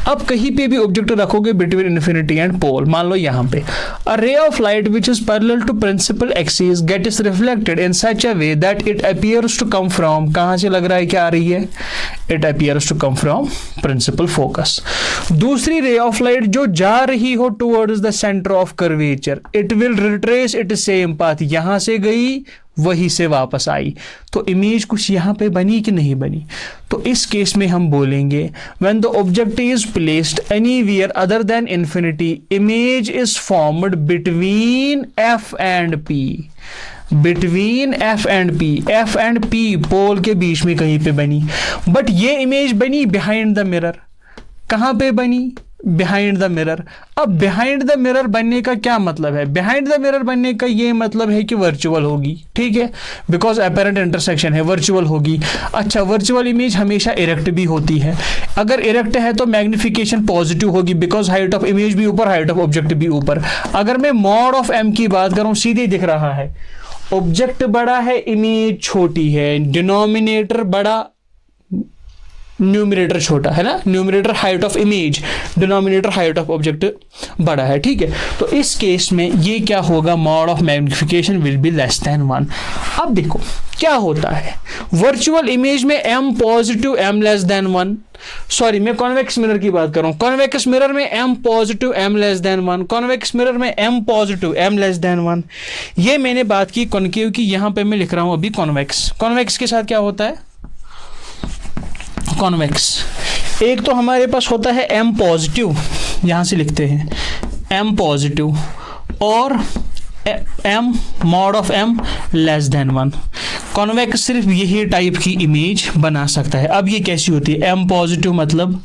अब कहीं पे भी ऑब्जेक्ट रखोगे बिटवीन इन्फिनिटी एंड पोल, मान लो यहाँ पे a ray of light which is parallel to principal axis get is reflected in such a way that it appears to come from, कहाँ से लग रहा है क्या आ रही है? It appears to come from principal focus. दूसरी रे ऑफ लाइट जो जा रही हो towards the centre of curvature, it will retrace it same path, यहां से गई वहीं से वापस आई, तो इमेज कुछ यहाँ पे बनी कि नहीं बनी? तो इस केस में हम बोलेंगे when the object is placed anywhere other than infinity, image is formed between F and P, between F and P, F and P pole के बीच में कहीं पे बनी, बट ये इमेज बनी बिहाइंड द मिरर। कहाँ पे बनी? Behind the mirror. अब बिहाइंड द मिरर बनने का क्या मतलब है? बिहाइंड द मिरर बनने का ये मतलब है कि वर्चुअल होगी, ठीक है, बिकॉज अपेरेंट इंटरसेक्शन है, वर्चुअल होगी। अच्छा, वर्चुअल इमेज हमेशा इरेक्ट भी होती है। अगर इरेक्ट है तो मैग्निफिकेशन पॉजिटिव होगी, बिकॉज हाइट ऑफ इमेज भी ऊपर, हाइट ऑफ ऑब्जेक्ट भी ऊपर। अगर मैं मॉड ऑफ एम की बात करूं, सीधे दिख रहा है, ऑब्जेक्ट बड़ा है, इमेज छोटी है, डिनोमिनेटर बड़ा, न्यूमरेटर छोटा है ना, numerator height of image, denominator height of object बड़ा है, ठीक है। तो इस केस में ये क्या होगा, mod of magnification will be less than 1। अब देखो क्या होता है, वर्चुअल इमेज में m positive m less than 1, sorry मैं कॉन्वेक्स मिरर की बात कर रहा हूं, कॉन्वेक्स मिरर में m positive m less than 1, convex mirror में m positive m less than 1। ये मैंने बात की कॉन्केव की, यहां पे मैं लिख रहा हूं अभी कॉन्वेक्स। कॉन्वेक्स के साथ क्या होता है, कॉन्वेक्स एक तो हमारे पास होता है m पॉजिटिव, यहां से लिखते हैं m पॉजिटिव, और m mod of m less than 1। Convex सिर्फ यही टाइप की इमेज बना सकता है। अब ये कैसी होती है, m पॉजिटिव मतलब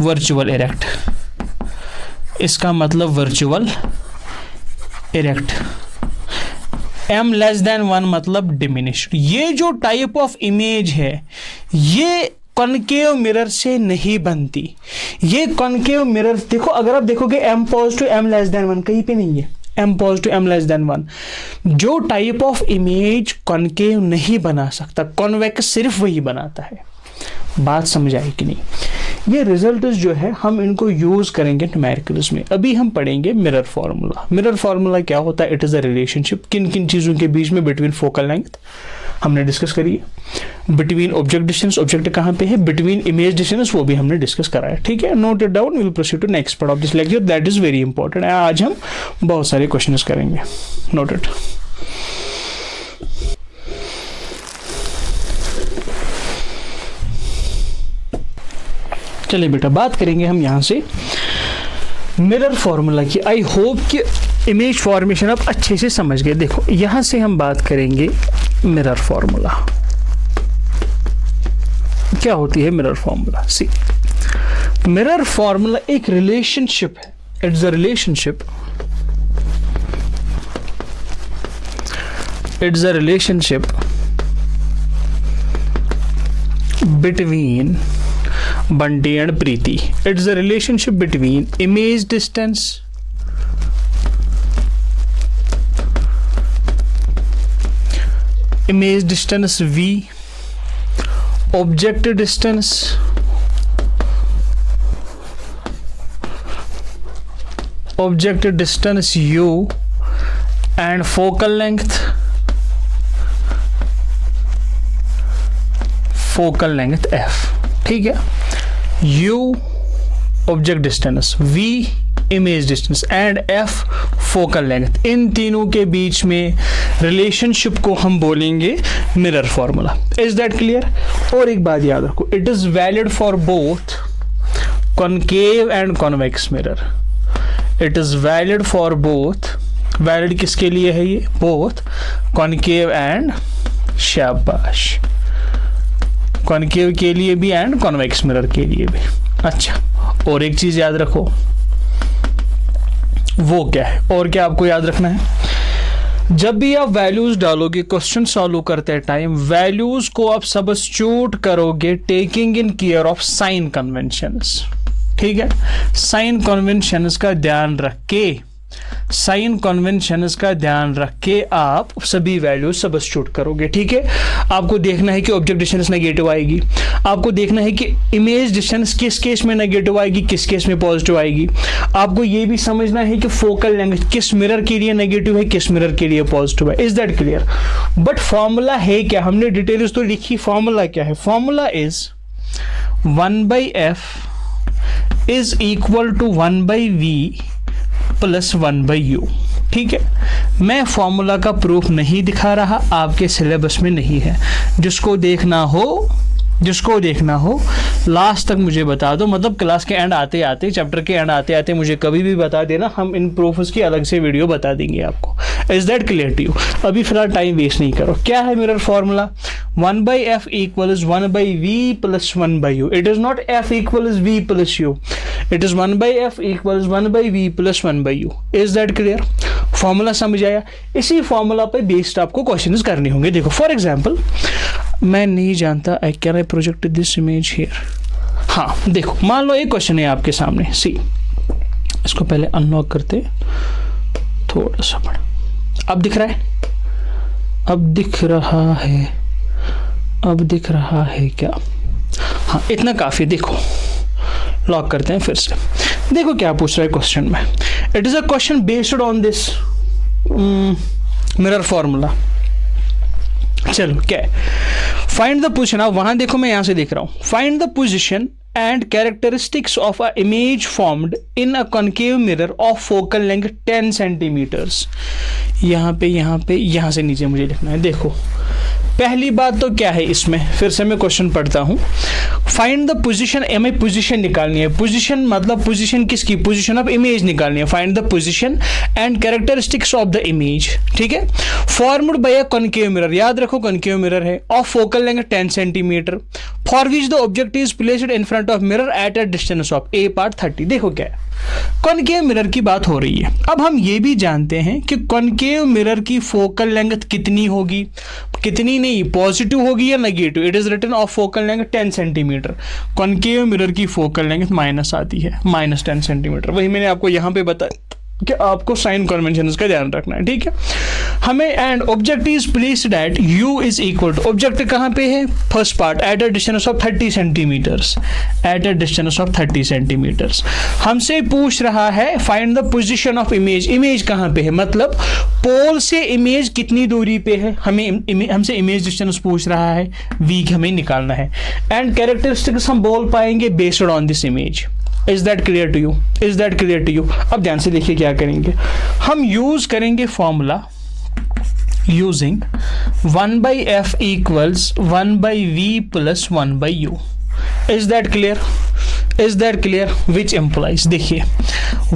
वर्चुअल इरेक्ट, इसका मतलब virtual erect, m less than 1 मतलब डिमिनिश्ड। ये जो टाइप ऑफ इमेज है ये कॉनकेव मिरर से नहीं बनती। ये कॉनकेव मिरर देखो, अगर आप देखोगे m positive m less than 1 कहीं पे नहीं है, m positive m less than 1। जो टाइप ऑफ इमेज कॉनकेव नहीं बना सकता, कॉन्वेक्स सिर्फ वही बनाता है। बात समझ आई कि नहीं? ये रिजल्ट्स जो है हम इनको यूज करेंगे न्यूमेरिकल्स में। अभी हम पढ़ेंगे मिरर फार्मूला। मिरर फार्मूला क्या होता है, इट इज अ रिलेशनशिप किन किन चीजों के बीच में, बिटवीन फोकल लेंथ हमने डिस्कस करी है, बिटवीन ऑब्जेक्ट डिस्टेंस, ऑब्जेक्ट कहाँ पे है, बिटवीन इमेज डिस्टेंस वो भी हमने डिस्कस करा है, ठीक है। Note it down, we will proceed to next part of this lecture, that is very important. आज हम बहुत सारे क्वेश्चंस करेंगे, नोट इट। चलिए बेटा, बात करेंगे हम यहाँ से मिरर फॉर्मूला की। आई होप कि इमेज फॉर्मेशन आप अच्छे से समझ गए। देखो यहाँ से हम बात करेंगे मिरर फॉर्मूला। क्या होती है मिरर फॉर्मूला? सी, मिरर फॉर्मूला एक रिलेशनशिप है, it's a relationship, it's a relationship between Bunty and Preeti. It's a relationship between image distance V, object distance U, and focal length f, ठीक है। U object distance, V image distance and F focal length, इन तीनों के बीच में relationship को हम बोलेंगे mirror formula. Is that clear? और एक बात याद रखो, it is valid for both concave and convex mirror. It is valid for both, valid किसके लिए है ये? बोथ कॉनकेव एंड, शाबाश, कॉनकेव के लिए भी एंड कॉन्वेक्स मिरर के लिए भी। अच्छा, और एक चीज याद रखो, वो क्या है और क्या आपको याद रखना है? जब भी आप वैल्यूज डालोगे क्वेश्चन सॉल्व करते टाइम, वैल्यूज को आप सब्स्टिट्यूट करोगे taking in care of sine conventions, ठीक है। साइन कन्वेंशंस का ध्यान रख के, साइन कन्वेंशंस का ध्यान रख के आप सभी वैल्यूज सब्स्टिट्यूट करोगे, ठीक है। आपको देखना है कि ऑब्जेक्ट डिस्टेंस नेगेटिव आएगी, आपको देखना है कि इमेज डिस्टेंस किस केस में नेगेटिव आएगी, किस केस में पॉजिटिव आएगी। आपको ये भी समझना है कि फोकल लेंथ किस मिरर के लिए नेगेटिव है, किस मिरर के लिए पॉजिटिव है। Is that clear? But formula है क्या, हमने डिटेल्स तो लिखी, फॉर्मूला क्या है? Formula is 1/f is equal to 1/v plus 1/u, ठीक है। मैं फॉर्मूला का प्रूफ नहीं दिखा रहा, आपके सिलेबस में नहीं है। जिसको देखना हो जिसको देखना हो लास्ट तक मुझे बता दो, मतलब क्लास के एंड आते आते, चैप्टर के एंड आते आते मुझे कभी भी बता देना, हम इन प्रूफ्स की अलग से वीडियो बता देंगे आपको। Is that clear to you? अभी फिलहाल टाइम वेस्ट नहीं करो। क्या है mirror formula? 1/f equals 1/v plus 1/u. It is not f equals v plus u. It is 1/f equals 1/v plus 1/u. Is that clear? Formula समझ आया? इसी formula पे बेस्ड आपको क्वेश्चंस करने होंगे। देखो फॉर एग्जांपल, मैं नहीं जानता I can I project this image here. हाँ देखो, मान लो एक क्वेश्चन है आपके सामने, सी, इसको पहले अनलॉक करते, थोड़ा सा बड़ा, अब दिख रहा है? अब दिख रहा है, अब दिख रहा है क्या? हाँ इतना काफ़ी। देखो लॉक करते हैं फिर से। देखो क्या पूछ रहा है क्वेश्चन में। It is a question based on this mirror formula. चलो क्या है? Find the position. अब वहां देखो, मैं यहां से देख रहा हूं। Find the position and characteristics of a image formed in a concave mirror of focal length 10 centimeters। यहाँ से नीचे मुझे लिखना है। देखो पहली बात तो क्या है इसमें, फिर से मैं क्वेश्चन पढ़ता हूँ। फाइंड द पोजीशन, हमें पोजीशन निकालनी है। पोजीशन मतलब पोजीशन किसकी? पोजीशन ऑफ इमेज निकालनी है। Find the position and characteristics of the image, ठीक है। Formed by a concave mirror, याद रखो कॉनकेव मिरर है, of focal length 10 centimetre, for which the object is placed in front of mirror at a distance of A part 30। देखो क्या है, concave mirror की बात हो रही है। अब हम ये भी जानते हैं कि कॉनकेव मिरर की फोकल लेंथ कितनी होगी, कितनी नहीं, पॉजिटिव होगी या negative. It is written of focal length 10 centimetre. Concave mirror की फोकल लेंथ माइनस आती है, -10 सेंटीमीटर। वही मैंने आपको यहाँ पे बताया कि आपको साइन कन्वेंशन का ध्यान रखना है, ठीक है। हमें and object is placed at u is equal to, object कहाँ पे है? First part at a distance of 30 centimetres, at a distance of 30 centimetres. हमसे पूछ रहा है find the position of image. Image कहाँ पे है, मतलब पोल से इमेज कितनी दूरी पे है। हमसे इमेज डिस्टेंस पूछ रहा है, v हमें निकालना है। एंड कैरेक्टरिस्टिक्स हम बोल पाएंगे based on this image. Is that clear to you? Is that clear to you? अब ध्यान से देखिए क्या करेंगे हम। यूज करेंगे formula using 1/f equals 1/v plus 1/u। Is that clear? Is that clear? Which implies, देखिए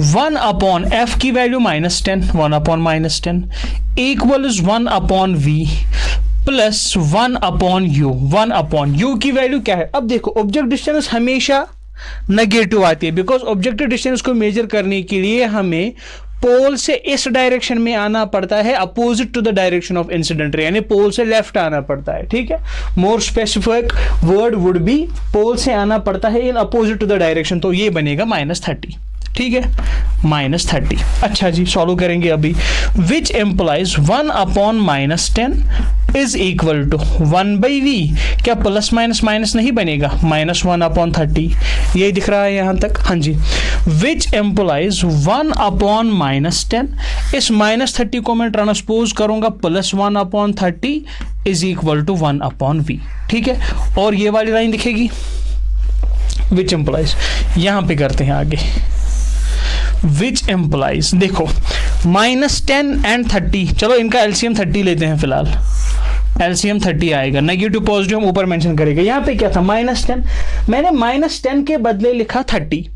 1/f की value -10, 1/-10 equals 1/v plus 1/u। 1/u की वैल्यू क्या है? अब देखो ऑब्जेक्ट डिस्टेंस हमेशा नेगेटिव आती है, बिकॉज ऑब्जेक्टिव डिस्टेंस को मेजर करने के लिए हमें पोल से इस डायरेक्शन में आना पड़ता है, opposite to the direction of incident ray, यानी पोल से लेफ्ट आना पड़ता है, ठीक है। More specific word would be pole से आना पड़ता है in opposite to the direction, तो ये बनेगा -30, ठीक है, -30। अच्छा जी, सॉल्व करेंगे अभी। Which implies 1/-10 is equal to 1/v। क्या प्लस माइनस माइनस नहीं बनेगा? -1/30, ये दिख रहा है यहाँ तक? हाँ जी। विच एम्प्लाइज 1/-10, इस -30 को मैं ट्रांसपोज करूंगा +1/30 इज इक्वल टू 1/v, ठीक है। और ये वाली लाइन दिखेगी विच एम्प्लाइज, यहाँ पे करते हैं आगे। विच एम्प्लाइज, देखो -10 एंड 30, चलो इनका एलसीएम 30 लेते हैं फिलहाल। एलसीएम 30 आएगा, नेगेटिव पॉजिटिव हम ऊपर मेंशन करेंगे। यहाँ पे क्या था? -10, मैंने -10 के बदले लिखा 30।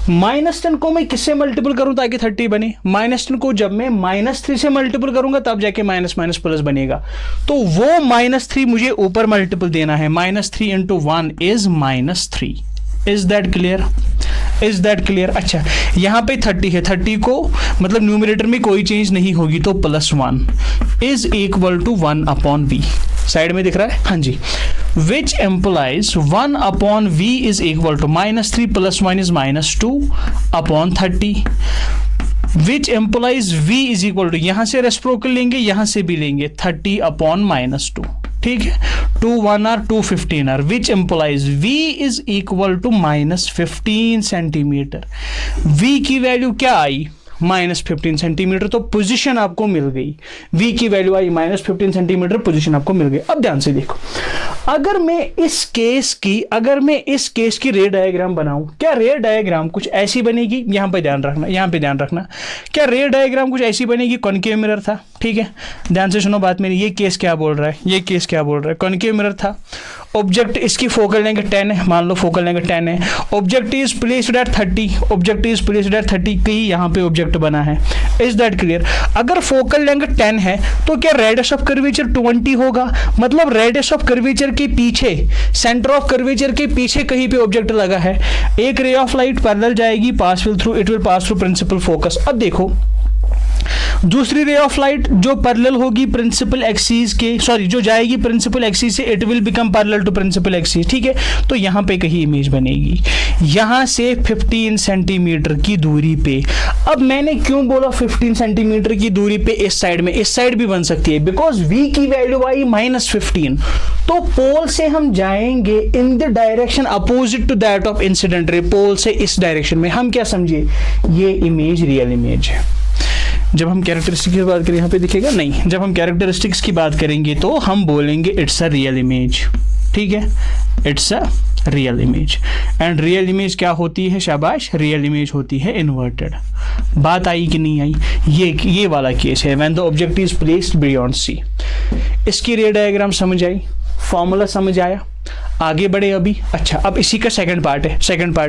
-10 को मैं किससे मल्टीपल करूं ताकि 30 बने? -10 को जब मैं -3 से मल्टीपल करूंगा तब जाके माइनस प्लस बनेगा, तो वो -3 मुझे ऊपर मल्टीपल देना है। -3 × 1 is -3। Is that clear? Is that clear? अच्छा, यहाँ पे 30 है, 30 को मतलब न्यूमरेटर में कोई चेंज नहीं होगी, तो +1 is equal to 1/v। Side में दिख रहा है? हाँ जी। Which implies 1/v is equal to -3 + 1 is -2/30। Which implies v is equal to, यहां से रेसिप्रोकल लेंगे, यहां से भी लेंगे, 30/-2, ठीक है। 2 1 are 2 15 are, which implies v is equal to -15 centimetre. v की वैल्यू क्या आई? -15 सेंटीमीटर, तो पोजीशन आपको मिल गई। v की वैल्यू आई -15 सेंटीमीटर, पोजीशन आपको मिल गई। अब ध्यान से देखो, अगर मैं इस केस की रे डायग्राम बनाऊं, क्या रे डायग्राम कुछ ऐसी बनेगी? यहां पे ध्यान रखना, यहां पे ध्यान रखना। क्या रे डायग्राम कुछ ऐसी बनेगी? कॉनकेव मिरर था, ठीक है, ध्यान से सुनो बात मेरी। ये केस क्या बोल रहा है, ये केस क्या बोल रहा है, कॉन्केव मिरर था, ऑब्जेक्ट इसकी फोकल लेंथ 10 है, मान लो फोकल लेंथ 10 है, object is placed eight 30, object is placed eight 30, कहीं यहाँ पे ऑब्जेक्ट बना है। Is that clear? अगर फोकल लेंथ 10 है तो क्या रेडियस ऑफ कर्वेचर 20 होगा, मतलब रेडियस ऑफ कर्वेचर के पीछे, सेंटर ऑफ कर्वेचर के पीछे कहीं पे ऑब्जेक्ट लगा है। एक रे ऑफ लाइट पैरेलल जाएगी, pass will through, it will pass through principal focus. अब देखो दूसरी रे ऑफ लाइट जो पैरेलल होगी प्रिंसिपल एक्सिस के, सॉरी जो जाएगी प्रिंसिपल एक्सिस से, it will become parallel to principal axis, ठीक है। तो यहां पे कहीं इमेज बनेगी, यहां से 15 सेंटीमीटर की दूरी पे। अब मैंने क्यों बोला 15 सेंटीमीटर की दूरी पे इस साइड में, इस साइड भी बन सकती है, बिकॉज v की वैल्यू आई -15, तो पोल से हम जाएंगे in the direction opposite to that of incident ray, pole से इस डायरेक्शन में। हम क्या समझे, ये इमेज रियल इमेज है। जब हम कैरेक्टरिस्टिक्स की बात करें, यहाँ पे दिखेगा नहीं, जब हम कैरेक्टरिस्टिक्स की बात करेंगे तो हम बोलेंगे इट्स अ रियल इमेज, ठीक है, it's a real image. And real image क्या होती है, शाबाश, रियल इमेज होती है इन्वर्टेड। बात आई कि नहीं आई? ये वाला केस है, when the object is placed beyond C. इसकी रे डायग्राम समझ आई, फॉर्मूला समझ आया, आगे बढ़े अभी। अच्छा, अब इसी का सेकंड पार्ट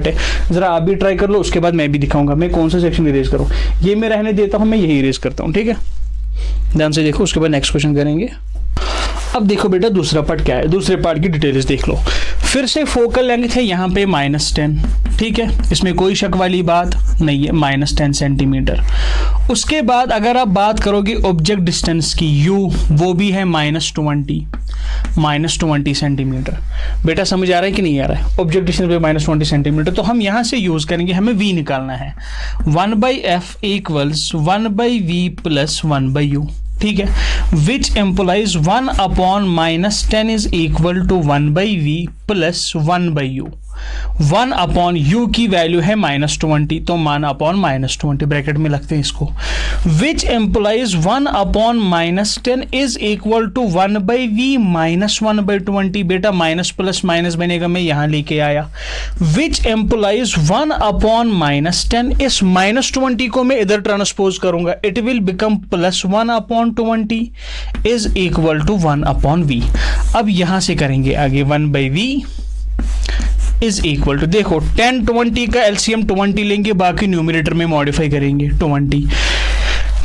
है, जरा आप भी ट्राई कर लो, उसके बाद मैं भी दिखाऊंगा मैं कौन सा सेक्शन इरेज करूँ। ये मैं रहने देता हूँ, मैं यही इरेज करता हूँ, ठीक है, ध्यान से देखो, उसके बाद नेक्स्ट क्वेश्चन करेंगे। अब देखो बेटा दूसरा पार्ट क्या है, दूसरे पार्ट की डिटेल्स देख लो। फिर से फोकल लेंथ है यहाँ पे -10, ठीक है, इसमें कोई शक वाली बात नहीं है, -10 सेंटीमीटर। उसके बाद अगर आप बात करोगे ऑब्जेक्ट डिस्टेंस की, u वो भी है -20 सेंटीमीटर। बेटा समझ आ रहा है कि नहीं आ रहा है? ऑब्जेक्ट डिस्टेंस पे -20 सेंटीमीटर, तो हम यहाँ से यूज करेंगे, हमें v निकालना है, 1/f = 1/v + 1/u, ठीक है, which implies 1/-10 is equal to 1/v + 1/u। 1/u की वैल्यू है -20, तो 1/-20 ब्रैकेट में लगते हैं इसको। Which implies 1/-10 is equal to 1/v - 1/20। बेटा माइनस प्लस माइनस बनेगा, मैं यहां लेके आया। विच एम्प्लाइज 1/-10, इस -20 को मैं इधर ट्रांसपोज करूंगा, it will become +1/20 is equal to 1/v। अब यहां से करेंगे आगे, 1/v इज इक्वल टू, देखो 10 20 का एलसीएम 20 लेंगे, बाकी न्यूमरेटर में मॉडिफाई करेंगे 20।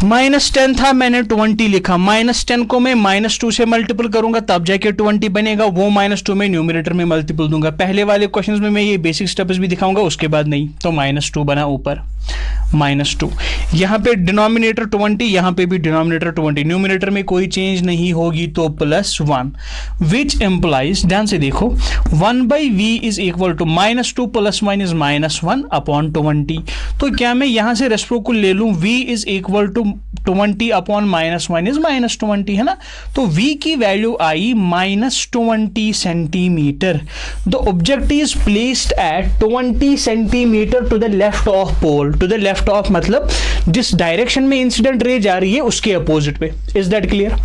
-10 था, मैंने 20 लिखा, -10 को मैं -2 से मल्टीपल करूंगा तब जाके 20 बनेगा, वो -2 में न्यूमरेटर में मल्टीपल दूंगा। पहले वाले क्वेश्चंस में मैं ये बेसिक स्टेप्स भी दिखाऊंगा, उसके बाद नहीं, तो -2 बना ऊपर, -2। यहाँ पे डिनोमिनेटर 20, यहाँ पे भी डिनोमिनेटर 20, न्यूमरेटर में कोई चेंज नहीं होगी, तो +1, विच एम्प्लाइज, ध्यान से देखो, 1/v इज इक्वल टू -2 + -1/20। तो क्या मैं यहाँ से रेसिप्रोकल ले लूँ, v is equal to 20/-1 is -20, है ना। तो v की वैल्यू आई -20 centimetre. The object is placed at 20 centimetre to the left of pole, to the left of मतलब जिस डायरेक्शन में इंसिडेंट रे जा रही है उसके अपोजिट पे। Is that clear?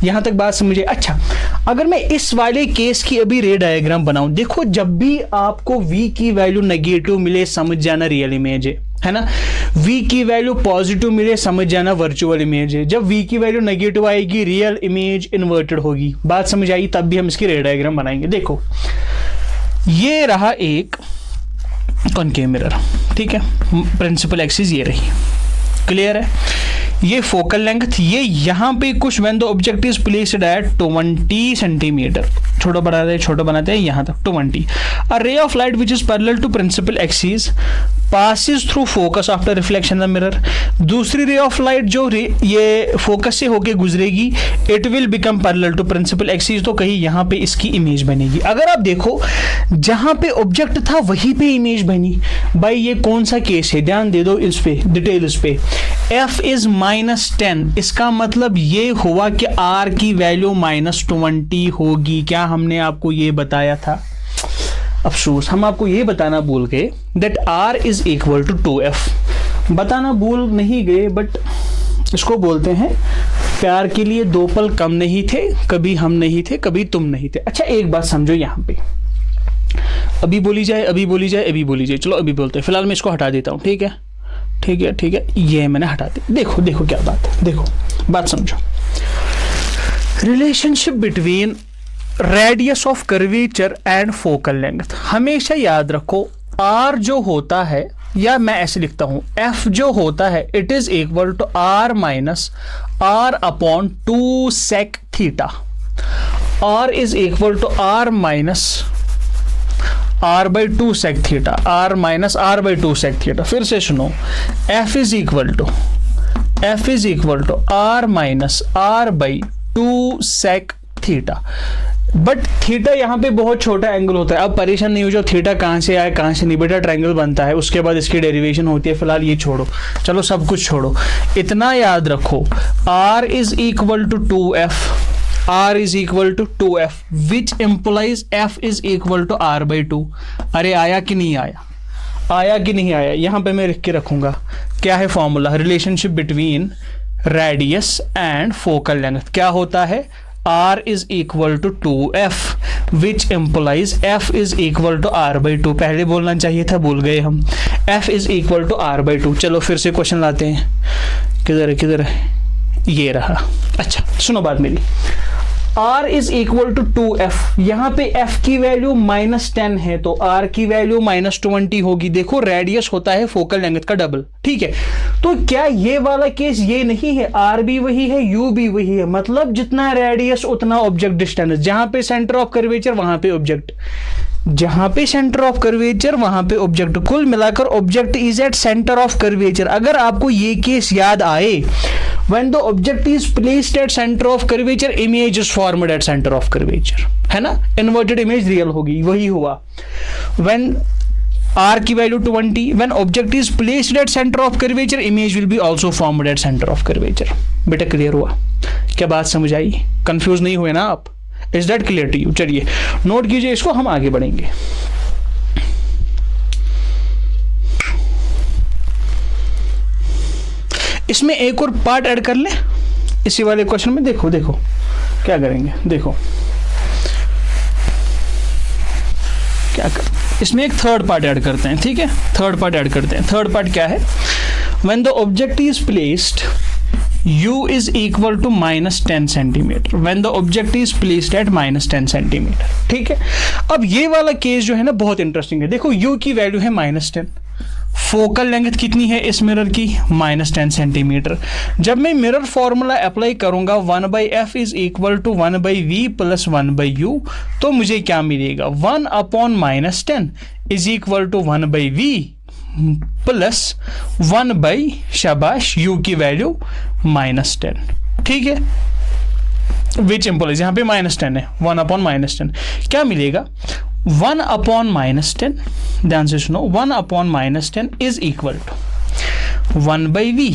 यहां तक बात समझे? अच्छा, अगर मैं इस वाले केस की अभी रे डायग्राम बनाऊं, देखो जब भी आपको v की वैल्यू नेगेटिव मिले, समझ जाना रियल इमेज है ना। v की वैल्यू पॉजिटिव मिले, समझ जाना वर्चुअल इमेज है। जब v की वैल्यू नेगेटिव आएगी, रियल इमेज इन्वर्टेड होगी। बात समझ आई? तब भी हम इसकी रे डायग्राम बनाएंगे। देखो ये रहा एक कॉनकेव मिरर, ठीक है, प्रिंसिपल एक्सिस ये रही, क्लियर है। ये फोकल लेंथ, ये यहां पे कुछ when the object is placed at 20 centimetre, छोटा बनाते हैं यहां तक 20। A ray of light which is parallel to principal axis passes through focus after reflection the mirror. दूसरी रे ऑफ लाइट जो ये फोकस से होके गुजरेगी, it will become parallel to principal axis, तो कहीं यहां पे इसकी इमेज बनेगी। अगर आप देखो जहां पे ऑब्जेक्ट था वहीं पे इमेज बनी। भाई ये कौन सा केस है, ध्यान दे दो इस पे, डिटेल इस पे। f इज -10, इसका मतलब ये हुआ कि r की वैल्यू -20 होगी। क्या हमने आपको ये बताया था? अफसोस हम आपको ये बताना भूल गए that r is equal to 2f। बताना भूल नहीं गए, बट इसको बोलते हैं प्यार के लिए 2 पल कम नहीं थे, कभी हम नहीं थे, कभी तुम नहीं थे। अच्छा एक बात समझो, यहाँ पे अभी बोली जाए, चलो अभी बोलते हैं, फिलहाल मैं इसको हटा देता हूँ, ठीक है। ठीक है ठीक है, ये मैंने हटा दी। देखो देखो क्या बात है, देखो बात समझो। Relationship between radius of curvature and focal length, हमेशा याद रखो r जो होता है, या मैं ऐसे लिखता हूं f जो होता है, it is equal to r minus r upon 2 sec theta. r is equal to r minus r by 2 sec theta, r minus r by 2 sec theta. फिर से सुनो, f is equal to r minus r by 2 sec theta. But theta यहाँ पे बहुत छोटा angle होता है। अब परेशान नहीं हो जाओ थीटा कहाँ से आया कहाँ से नहीं, बेटा ट्रायंगल बनता है, उसके बाद इसकी डेरिवेशन होती है। फिलहाल ये छोड़ो, चलो सब कुछ छोड़ो, इतना याद रखो r is equal to 2f, r is equal to 2f which implies f is equal to r by 2। अरे आया कि नहीं आया, आया कि नहीं आया? यहाँ पे मैं लिख के रखूंगा, क्या है formula, relationship between radius and focal length क्या होता है, r is equal to 2f which implies f is equal to r by 2। पहले बोलना चाहिए था, भूल गए हम, f is equal to r by 2। चलो फिर से क्वेश्चन लाते हैं, किधर है, ये रहा। अच्छा सुनो बात मेरी, r is equal to 2f, यहाँ पे f की वैल्यू -10 है तो r की वैल्यू -20 होगी। देखो रेडियस होता है फोकल लेंथ का डबल, ठीक है। तो क्या ये वाला केस ये नहीं है, r भी वही है u भी वही है, मतलब जितना रेडियस उतना ऑब्जेक्ट डिस्टेंस, जहां पे सेंटर ऑफ कर्वेचर वहां पे ऑब्जेक्ट, जहां पे सेंटर ऑफ कर्वेचर वहां पे ऑब्जेक्ट, कुल मिलाकर object is eight centre of curvature. अगर आपको ये केस याद आए, when the object is placed at center of curvature, image is formed at center of curvature, है ना, inverted image रियल होगी, वही हुआ। when r की value 20, when object is placed at center of curvature, image will be also formed at center of curvature। बेटा clear हुआ, क्या बात समझ आई, कंफ्यूज नहीं हुए ना आप? Is that clear to you? चलिए नोट कीजिए इसको, हम आगे बढ़ेंगे। इसमें एक और पार्ट ऐड कर लें इसी वाले क्वेश्चन में। देखो देखो क्या करेंगे, देखो क्या कर, इसमें एक थर्ड पार्ट ऐड करते हैं, ठीक है, थर्ड पार्ट ऐड करते हैं। थर्ड पार्ट क्या है, when the object is placed u is equal to -10 centimetre, when the object is placed at -10 centimetre, ठीक है। अब ये वाला केस जो है ना बहुत इंटरेस्टिंग है। देखो u की वैल्यू है -10, फोकल लेंथ कितनी है इस मिरर की, -10 सेंटीमीटर। जब मैं मिरर फॉर्मूला अप्लाई करूंगा 1/f is equal to 1/v plus 1/u, तो मुझे क्या मिलेगा, 1/10 is equal to 1/v plus 1/ शाबाश u की वैल्यू -10, ठीक है, विच इम्प्लाइज, यहाँ पे -10 है, 1/10 क्या मिलेगा, 1/10, ध्यान से सुनो, 1/10 is equal to 1/v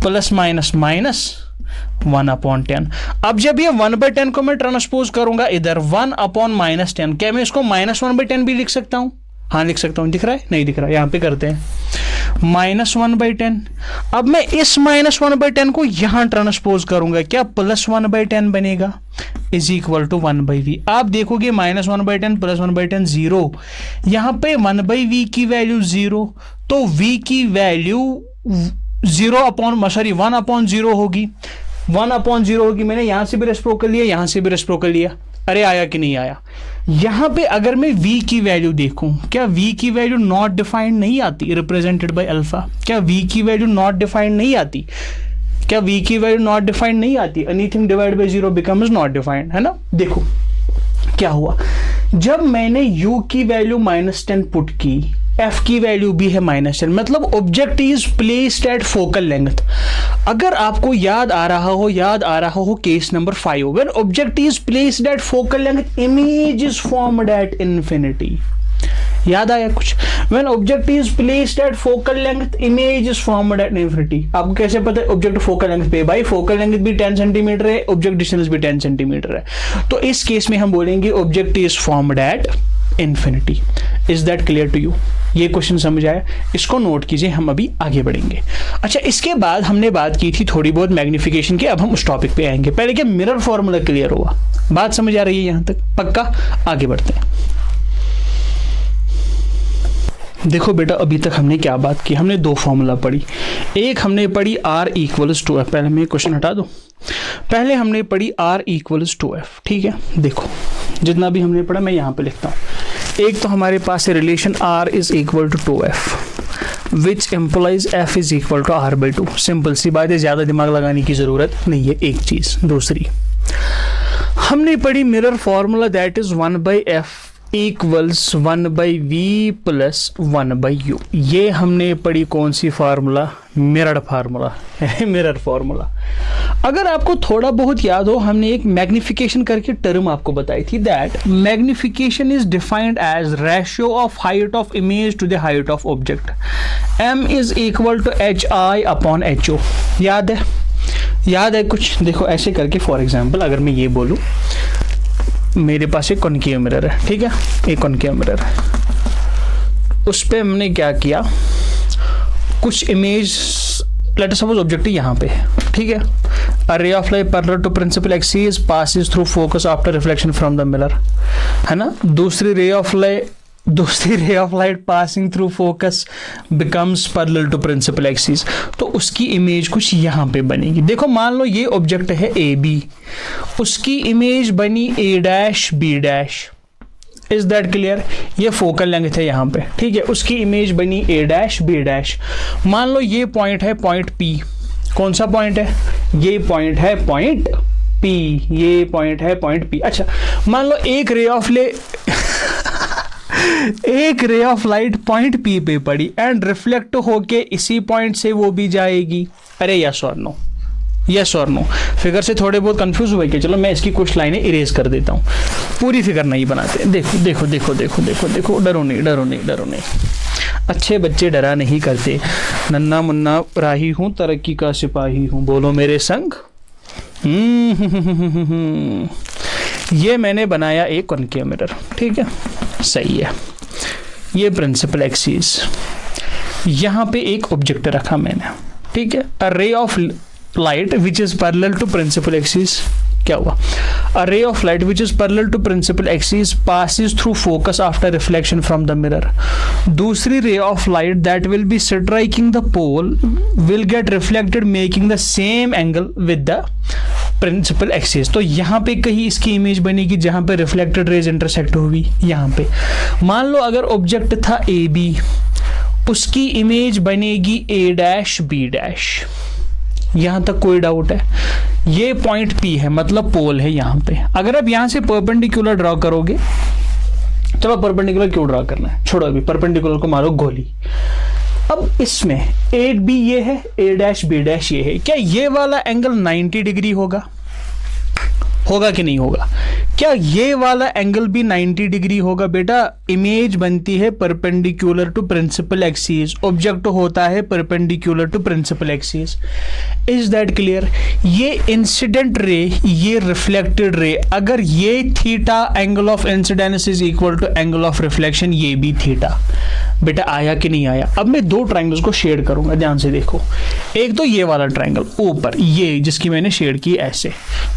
plus minus 1/10। अब जब ये 1/10 को मैं ट्रांसपोज करूंगा इधर 1/10, क्या मैं इसको -1/10 भी लिख सकता हूं? हाँ लिख सकता हूं, दिख रहा है, नहीं दिख रहा, यहाँ पे करते हैं -1/10। अब मैं इस -1/10 को यहां ट्रांसपोज करूंगा, क्या +1/10 बनेगा, इज इक्वल टू 1/v। आप देखोगे -1/10 प्लस 1/10 0, यहां पे 1/v की वैल्यू 0, तो v की वैल्यू 1/0 होगी, 1/0 होगी। मैंने यहां से भी रेसिप्रोकल लिया, यहां से भी रेसिप्रोकल लिया, अरे आया कि नहीं आया? यहां पे अगर मैं v की वैल्यू देखूं, क्या v की वैल्यू नॉट डिफाइंड नहीं आती, रिप्रेजेंटेड बाय अल्फा? क्या v की वैल्यू नॉट डिफाइंड नहीं आती? क्या v की वैल्यू नॉट डिफाइंड नहीं आती? Anything divide by 0 becomes not defined, है ना। देखो क्या हुआ, जब मैंने u की वैल्यू -10 पुट की, f की वैल्यू भी है -10, मतलब object is placed eight focal length. अगर आपको याद आ रहा हो case number 5, when object is placed eight focal length, image is formed at infinity. याद आया कुछ? When object is placed eight focal length, image is formed at infinity. आपको कैसे पता है ऑब्जेक्ट फोकल लेंथ पे? भाई फोकल लेंथ भी 10 सेंटीमीटर है, ऑब्जेक्ट डिस्टेंस भी 10 सेंटीमीटर है, तो इस केस में हम बोलेंगे object is formed at infinity. Is that clear to you? ये क्वेश्चन समझ आया? इसको नोट कीजिए, हम अभी आगे बढ़ेंगे। अच्छा, इसके बाद हमने बात की थी थोड़ी बहुत मैग्निफिकेशन की, अब हम उस टॉपिक पे आएंगे। पहले क्या मिरर फॉर्मूला क्लियर हुआ? बात समझ आ रही है यहां तक? पक्का? आगे बढ़ते हैं। देखो बेटा, अभी तक हमने क्या बात की, हमने दो फॉर्मूला पढ़ी। एक हमने पढ़ी R इक्वल्स टू एफ, पहले मैं क्वेश्चन हटा दूँ, पहले हमने पढ़ी R इक्वल्स टू एफ, ठीक है। देखो जितना भी हमने पढ़ा मैं यहाँ पे लिखता हूँ। एक तो हमारे पास है relation R is equal to 2f which implies f is equal to R/2। Simple सी बात है, ज़्यादा दिमाग लगाने की ज़रूरत नहीं है। एक चीज़, दूसरी हमने पढ़ी mirror formula, that is 1/f equals 1/v plus 1/u। ये हमने पढ़ी कौन सी formula? Mirror formula mirror formula. अगर आपको थोड़ा बहुत याद हो, हमने एक मैग्निफिकेशन करके टर्म आपको बताई थी, that magnification is defined as ratio of height of image to the height of object. m is equal to hi/ho। याद है? याद है कुछ? देखो ऐसे करके, फॉर एग्जाम्पल अगर मैं ये बोलूँ, मेरे पास एक कॉनकेव मिरर है, ठीक है, एक कॉनकेव मिरर है, उस पे हमने क्या किया, कुछ इमेज, लेट सपोज ऑब्जेक्ट यहाँ पे, ठीक है, a ray of light parallel to principal axis passes through focus after reflection from the mirror, है ना। दूसरी ray of light passing through focus becomes parallel to principal axis, तो उसकी image कुछ यहाँ पे बनेगी। देखो मान लो ये ऑब्जेक्ट है ए बी, उसकी इमेज बनी a', इज दैट क्लियर? ये फोकल लेंथ है यहाँ पे, ठीक है, उसकी इमेज बनी a', मान लो ये पॉइंट है पॉइंट P। कौन सा पॉइंट है? ये पॉइंट है पॉइंट P, ये पॉइंट है पॉइंट P। अच्छा, मान लो एक रे ऑफ लाइट पॉइंट P पे पड़ी एंड रिफ्लेक्ट होके इसी पॉइंट से वो भी जाएगी। अरे यस और नो, यस और नो। फिगर से थोड़े बहुत कंफ्यूज हुए कि चलो मैं इसकी कुछ लाइनें इरेज कर देता हूँ, पूरी फिगर नहीं बनाते। देखो देखो देखो देखो देखो देखो, डरो नहीं डरो नहीं डरो नहीं, अच्छे बच्चे डरा नहीं करते। नन्ना मुन्ना राही हूँ, तरक्की का सिपाही हूँ, बोलो मेरे संग। ये मैंने बनाया एक कॉनकेव मिरर, ठीक है, सही है। ये प्रिंसिपल एक्सिस, यहाँ पे एक ऑब्जेक्ट रखा मैंने, ठीक है, a ray of light which is parallel to principal axis. क्या हुआ? A ray of light which is parallel to principal axis passes through focus after reflection from the mirror. दूसरी ray of light that will be striking the pole will get reflected making the same angle with the principal axis. तो यहाँ पे कहीं इसकी image बनेगी जहाँ पे reflected raise intersect होगी, यहाँ पे। मान लो अगर ऑब्जेक्ट था ए बी, उसकी इमेज बनेगी a', यहाँ तक कोई डाउट है? ये पॉइंट P है, मतलब पोल है यहाँ पे। अगर आप यहाँ से परपेंडिकुलर ड्रॉ करोगे, चलो परपेंडिकुलर क्यों ड्रॉ करना है, छोड़ो, अभी परपेंडिकुलर को मारो गोली। अब इसमें A B ये है, a', B' ये है, क्या ये वाला एंगल 90 डिग्री होगा? होगा कि नहीं होगा? क्या ये वाला एंगल भी 90 डिग्री होगा? बेटा इमेज बनती है perpendicular to principal axis, object होता है perpendicular to principal axis. Is that clear? ये इंसिडेंट रे, ये रिफ्लेक्टेड रे, अगर ये theta angle of incidence is equal to angle of reflection, ये भी थीटा। बेटा आया कि नहीं आया? अब मैं दो ट्राइंगल्स को शेड करूंगा, ध्यान से देखो। एक तो ये वाला ट्राइंगल ऊपर, ये जिसकी मैंने शेड की ऐसे,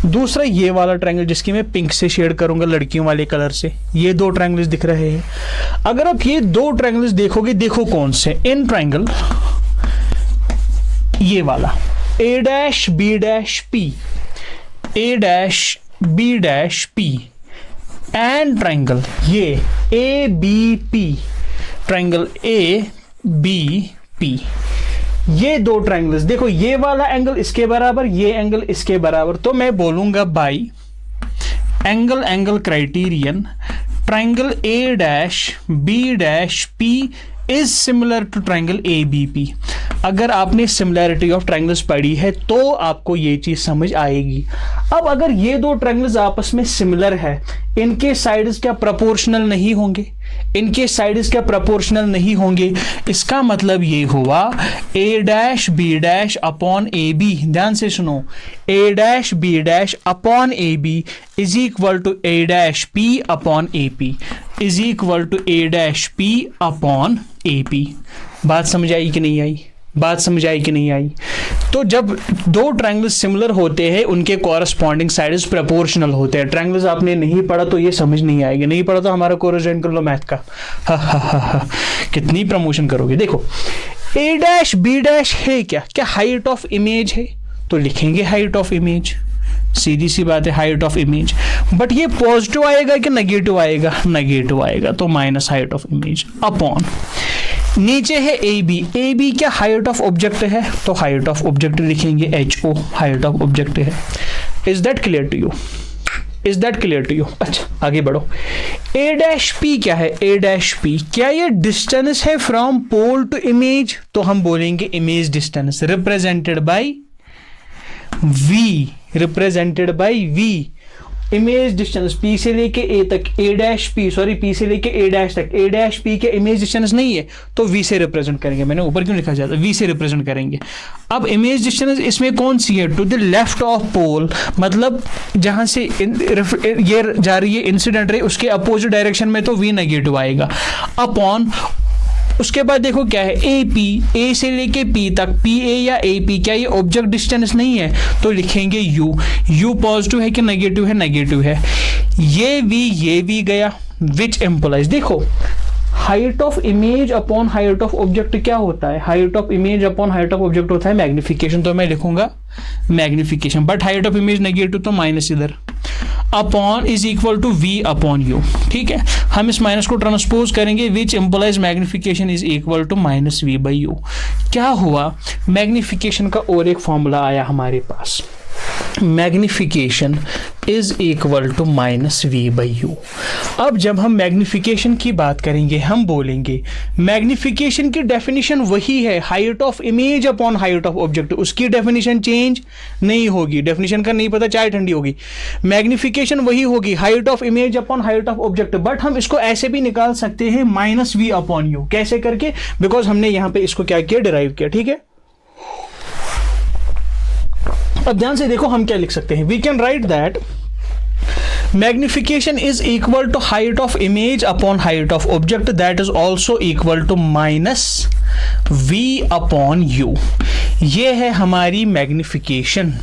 दूसरा ये वाला ट्राइंगल जिसकी मैं पिंक से शेड करूंगा, लड़कियों वाले कलर से। ये दो ट्राइंगल्स दिख रहे हैं। अगर आप ये दो ट्राइंगल्स देखोगे, देखो कौन से इन ट्राइंगल, ये वाला a', B', a', B' and triangle ये ABP, ट्राइंगल ABP। ये दो ट्राइंगल्स देखो, ये वाला एंगल इसके बराबर, ये एंगल इसके बराबर, तो मैं बोलूंगा by angle criterion triangle A', B' is similar to triangle ABP। अगर आपने सिमिलैरिटी ऑफ ट्राइंगल्स पढ़ी है तो आपको ये चीज समझ आएगी। अब अगर ये दो ट्राइंगल्स आपस में सिमिलर है, इनके साइड्स क्या प्रोपोर्शनल नहीं होंगे? इनके साइड्स क्या प्रोपोर्शनल नहीं होंगे? इसका मतलब ये हुआ A', B' अपॉन AB। ध्यान से सुनो, A', B' upon AB is equal to A', P upon AP is equal to A', P upon AP। बात समझ आई कि नहीं आई? बात समझ आई कि नहीं आई? तो जब दो ट्रायंगल्स सिमिलर होते हैं उनके कॉरस्पॉन्डिंग साइड्स प्रोपोर्शनल होते हैं। ट्रायंगल्स आपने नहीं पढ़ा तो ये समझ नहीं आएगी, नहीं पढ़ा तो हमारा कोर्स ज्वाइन कर लो मैथ का। हा, कितनी प्रमोशन करोगे। देखो ए डैश बी डैश है क्या हाइट ऑफ इमेज है, तो लिखेंगे हाइट ऑफ इमेज, सीधी सी बात है हाइट ऑफ इमेज। बट ये पॉजिटिव आएगा कि नेगेटिव आएगा? नेगेटिव आएगा, तो minus height of image upon नीचे है ए बी क्या हाइट ऑफ ऑब्जेक्ट है, तो हाइट ऑफ ऑब्जेक्ट लिखेंगे HO, हाइट ऑफ ऑब्जेक्ट है। Is that clear to you? Is that clear to you? अच्छा आगे बढ़ो। ए डैश पी क्या है? ए डैश पी क्या ये डिस्टेंस है फ्रॉम पोल टू इमेज, तो हम बोलेंगे image distance represented by V, represented by V। Image distance P से लेके A तक, A dash P sorry P से लेके A डैश तक, A डैश P के इमेज डिस्टेंस नहीं है तो V से रिप्रेजेंट करेंगे। मैंने ऊपर क्यों लिखा जाता है? V से रिप्रेजेंट करेंगे। अब इमेज डिस्टेंस इसमें कौन सी है? टू द लेफ्ट ऑफ पोल, मतलब जहां से ये जा रही है इंसिडेंट रे उसके अपोजिट डायरेक्शन में, तो V नेगेटिव आएगा अपॉन। उसके बाद देखो क्या है, ए पी, ए से लेके पी तक, पी ए या ए पी क्या ये ऑब्जेक्ट डिस्टेंस नहीं है, तो लिखेंगे यू। यू पॉजिटिव है कि नेगेटिव है? नेगेटिव है। ये वी गया, विच एम्प्लाइज देखो height of image upon height of object क्या होता है? Height of image upon height of object होता है मैग्निफिकेशन, तो मैं लिखूंगा magnification. But height of image negative तो माइनस इधर upon is equal to V upon U। ठीक है, हम इस माइनस को ट्रांसपोज करेंगे, which implies magnification is equal to minus V by U। क्या हुआ? मैग्निफिकेशन का और एक फॉर्मूला आया हमारे पास, magnification is equal to minus V by U। अब जब हम मैग्निफिकेशन की बात करेंगे हम बोलेंगे मैग्निफिकेशन की डेफिनेशन वही है, height of image upon height of object, उसकी डेफिनेशन चेंज नहीं होगी। डेफिनेशन का नहीं पता, चाय ठंडी होगी। मैग्निफिकेशन वही होगी, height of image upon height of object. But हम इसको ऐसे भी निकाल सकते हैं माइनस V अपॉन U। कैसे करके? बिकॉज हमने यहां पे इसको क्या किया, डिराइव किया। ठीक है, अब ध्यान से देखो हम क्या लिख सकते हैं। We can write that magnification is equal to height of image upon height of object, that is also equal to minus V upon U। ये है हमारी मैग्निफिकेशन।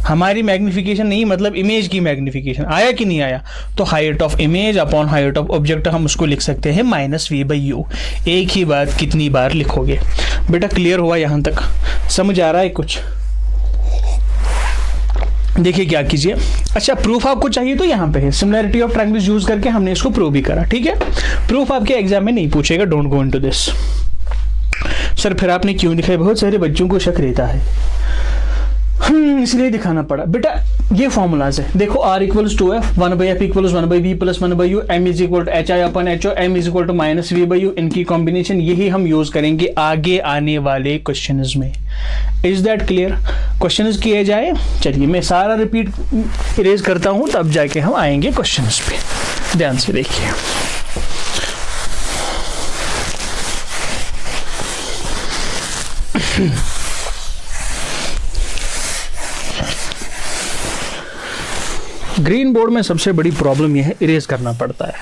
हमारी मैग्निफिकेशन नहीं मतलब इमेज की मैग्निफिकेशन। आया कि नहीं आया? तो height of image upon height of object हम उसको लिख सकते हैं माइनस V बाई U। एक ही बात कितनी बार लिखोगे? बेटा क्लियर हुआ यहां तक? समझ आ रहा है कुछ? देखिए क्या कीजिए। अच्छा प्रूफ आपको चाहिए तो यहाँ पे है, सिमिलैरिटी ऑफ ट्रायंगल्स यूज करके हमने इसको प्रूव भी करा। ठीक है, प्रूफ आपके एग्जाम में नहीं पूछेगा, don't go into this. Sir फिर आपने क्यों दिखाया? बहुत सारे बच्चों को शक रहता है, इसलिए दिखाना पड़ा। बेटा ये फॉर्मूलाज है, देखो R equals to F, 1/F equals 1/V plus 1/U, M is equal to HI upon HO, M is equal to minus V by U। इनकी कॉम्बिनेशन यही हम यूज करेंगे आगे आने वाले क्वेश्चंस में। Is that clear? क्वेश्चंस किए जाए। चलिए मैं सारा रिपीट इरेज करता हूं, तब जाके हम आएंगे क्वेश्चंस पे। ध्यान से देखिए। ग्रीन बोर्ड में सबसे बड़ी प्रॉब्लम यह है इरेज करना पड़ता है,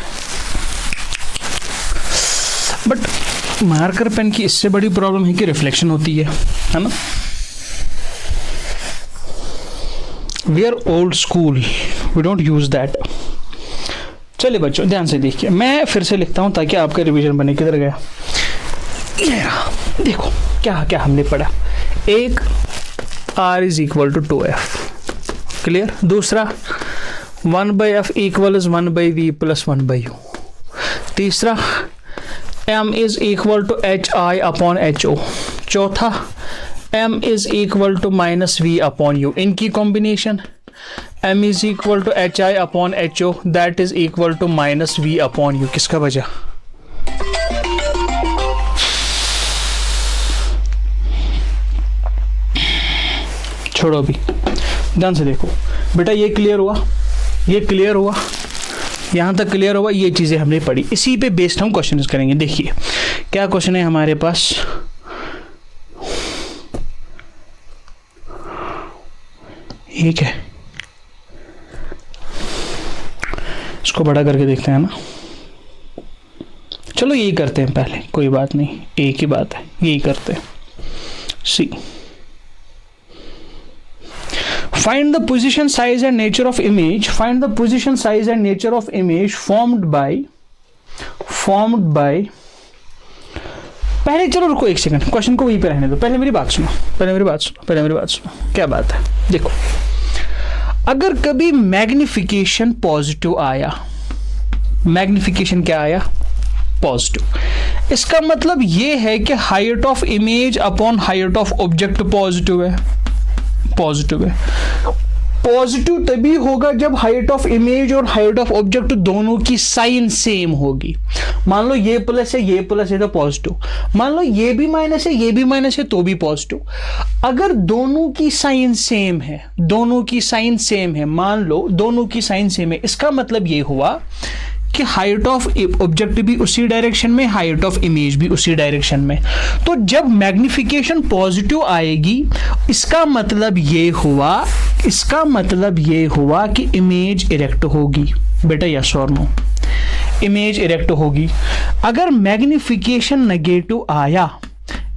बट मार्कर पेन की इससे बड़ी प्रॉब्लम है कि रिफ्लेक्शन होती है ना। We are old school, we don't use that. चलिए बच्चों ध्यान से देखिए, मैं फिर से लिखता हूं ताकि आपका रिवीजन बने। किधर गया? ये रहा। देखो क्या क्या हमने पढ़ा। एक R is equal to 2F, clear. दूसरा 1/F equal is 1/V plus 1/U। तीसरा M is equal to HI upon HO। चौथा M is equal to minus V upon U। इनकी combination M is equal to HI upon HO, that is equal to minus V upon U। किसका वजह? छोड़ो अभी, ध्यान से देखो बेटा। ये क्लियर हुआ, ये क्लियर हुआ, यहां तक क्लियर हुआ। ये चीजें हमने पढ़ी, इसी पे बेस्ड हम क्वेश्चन करेंगे। देखिए क्या क्वेश्चन है हमारे पास। ठीक है, इसको बड़ा करके देखते हैं ना। चलो यही करते हैं पहले, कोई बात नहीं, एक ही बात है, यही करते हैं। सी, find the position size and nature of image, find the position size and nature of image formed by पहले चलो रुको एक सेकंड, क्वेश्चन को वहीं पे रहने दो, पहले मेरी बात सुनो। क्या बात है, देखो अगर कभी मैग्निफिकेशन पॉजिटिव आया, मैग्निफिकेशन क्या आया, पॉजिटिव, इसका मतलब ये है कि height of image upon height of object positive है। पॉजिटिव तभी होगा जब हाइट ऑफ इमेज और हाइट ऑफ ऑब्जेक्ट दोनों की साइन सेम होगी। मान लो ये प्लस है, ये प्लस है तो पॉजिटिव, मान लो ये भी माइनस है, ये भी माइनस है तो भी पॉजिटिव। अगर दोनों की साइन सेम है, मान लो दोनों की साइन सेम है, इसका मतलब ये हुआ कि हाइट ऑफ ऑब्जेक्ट भी उसी डायरेक्शन में, हाइट ऑफ इमेज भी उसी डायरेक्शन में। तो जब मैग्निफिकेशन पॉजिटिव आएगी, इसका मतलब ये हुआ कि इमेज इरेक्ट होगी। बेटा यस और नो, इमेज इरेक्ट होगी। अगर मैग्निफिकेशन नेगेटिव आया,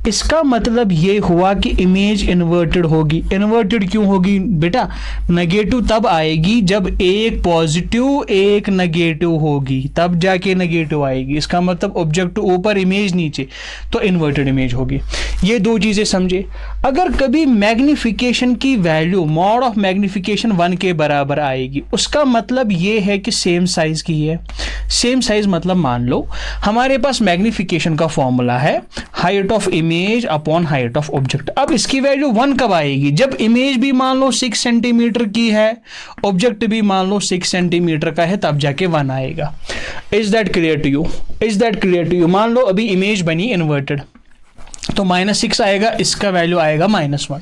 इसका मतलब ये हुआ कि इमेज इन्वर्टेड होगी। इन्वर्टेड क्यों होगी बेटा, नेगेटिव तब आएगी जब एक पॉजिटिव एक नेगेटिव होगी, तब जाके नेगेटिव आएगी। इसका मतलब ऑब्जेक्ट ऊपर इमेज नीचे, तो इन्वर्टेड इमेज होगी। ये दो चीजें समझे। अगर कभी मैग्निफिकेशन की वैल्यू मॉड ऑफ मैग्निफिकेशन 1 के बराबर आएगी, उसका मतलब ये है कि सेम साइज की है। सेम साइज मतलब मान लो हमारे पास मैग्निफिकेशन का फॉर्मूला है height of image upon height of object. अब इसकी वैल्यू 1 कब आएगी, जब इमेज भी मान लो 6 सेंटीमीटर की है, ऑब्जेक्ट भी मान लो 6 सेंटीमीटर का है, तब जाके 1 आएगा। Is that clear to you? मान लो अभी इमेज बनी इन्वर्टेड, तो -6 आएगा, इसका वैल्यू आएगा -1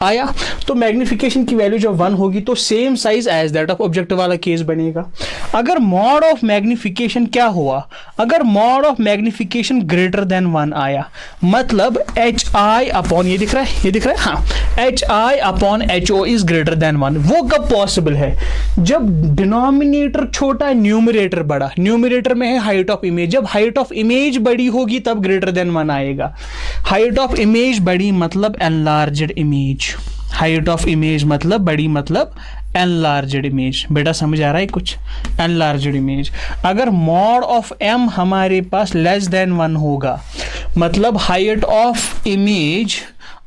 आया। तो मैग्निफिकेशन की वैल्यू जब 1 होगी तो same size as that of object वाला केस बनेगा। अगर मॉड ऑफ मैग्निफिकेशन क्या हुआ, अगर mod of magnification greater than 1 आया, मतलब HI अपॉन ये दिख रहा है हाँ, HI upon HO is greater than 1। वो कब पॉसिबल है, जब डिनोमिनेटर छोटा न्यूमरेटर बड़ा। न्यूमरेटर में है हाइट ऑफ इमेज, जब हाइट ऑफ इमेज बड़ी होगी तब ग्रेटर देन 1 आएगा। हाइट ऑफ इमेज बड़ी मतलब enlarged image, height of image मतलब बड़ी मतलब एनलार्ज्ड इमेज। बेटा समझ आ रहा है कुछ, एनलार्ज्ड इमेज। अगर मॉड ऑफ m हमारे पास लेस देन 1 होगा, मतलब height of image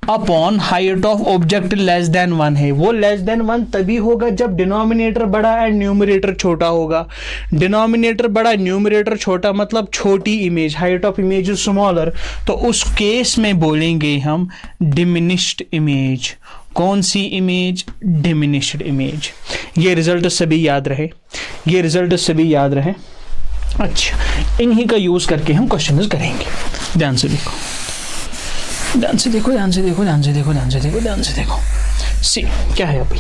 upon height of object less than 1 है। वो लेस देन 1 तभी होगा जब डिनोमिनेटर बड़ा एंड न्यूमरेटर छोटा होगा। डिनोमिनेटर बड़ा न्यूमरेटर छोटा मतलब छोटी image, height of image is smaller, तो उस केस में बोलेंगे हम डिमिनिश्ड इमेज। कौन सी इमेज, डिमिनिश्ड इमेज। ये रिजल्ट सभी याद रहे, अच्छा इन्हीं का यूज करके हम क्वेश्चन करेंगे। ध्यान से देखो। सी क्या है अभी,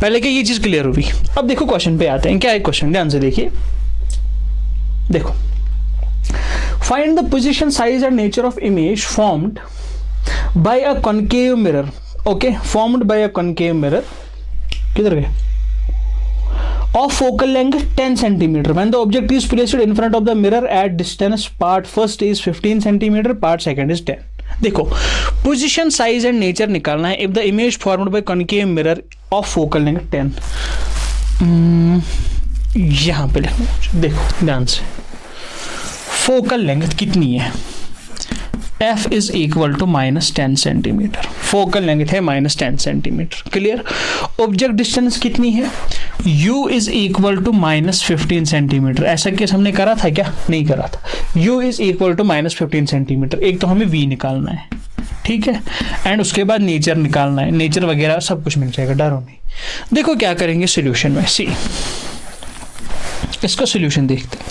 पहले क्या ये चीज क्लियर हुई। अब देखो क्वेश्चन पे आते हैं। क्या है क्वेश्चन, ध्यान से देखिए। देखो, find the position size and nature of image formed by a concave mirror. Okay, formed by a concave mirror, किधर गए, of focal length 10 centimeter when the object is placed in front of the mirror at distance part first is 15 centimeter, part second is 10। देखो, position size and nature निकालना है। If the image formed by concave mirror of focal length 10, यहां पे लिखना। देखो ध्यान से, focal length कितनी है, f is equal to -10 centimetre. Focal length है -10 सेंटीमीटर, क्लियर। ऑब्जेक्ट डिस्टेंस कितनी है, u is equal to -15 centimetre. ऐसा केस हमने करा था क्या, नहीं करा था। u is equal to -15 centimetre. एक तो हमें v निकालना है, ठीक है, एंड उसके बाद नेचर निकालना है। नेचर वगैरह सब कुछ मिल जाएगा, डरो नहीं। देखो क्या करेंगे सोल्यूशन में, सी इसका सोल्यूशन देखते हैं।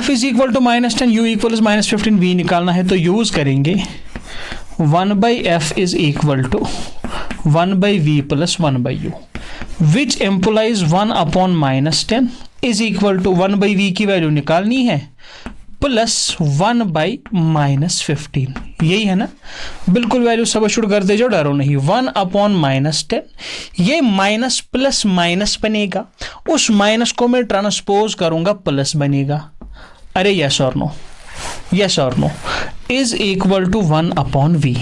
f is equal to -10, u equal is -15, v निकालना है तो यूज करेंगे 1/f is equal to 1/v plus 1/u, which implies 1 upon -10 is equal to 1/v की वैल्यू निकालनी है प्लस 1/-15। यही है ना, बिल्कुल वैल्यू सबस्टिट्यूट करते जाओ, डरो नहीं। 1 अपॉन -10, ये माइनस प्लस माइनस बनेगा, उस माइनस को मैं ट्रांसपोज करूंगा प्लस बनेगा। अरे यस और no, is equal to 1 upon V,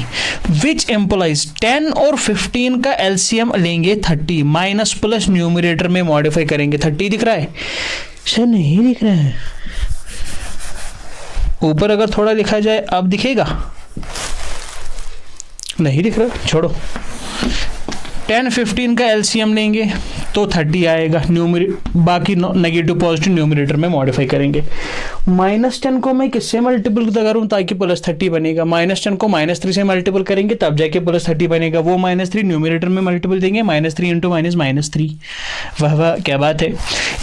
which implies 10 और 15 का एलसीएम लेंगे 30, माइनस प्लस न्यूमरेटर में मॉडिफाई करेंगे। 30 दिख रहा है सर? नहीं दिख रहा है। ऊपर अगर थोड़ा लिखा जाए अब दिखेगा? नहीं दिख रहा, छोड़ो। 10 15 का एलसीएम लेंगे तो 30 आएगा, बाकी नेगेटिव पॉजिटिव न्यूमरेटर में मॉडिफाई करेंगे। -10 को मैं किससे मल्टीपल करूं ताकि +30 बनेगा? -10 को -3 से मल्टीपल करेंगे तब जाके +30 बनेगा। वो -3 न्यूमरेटर में मल्टीपल देंगे, -3 इंटू -3। वाह वाह, क्या बात है।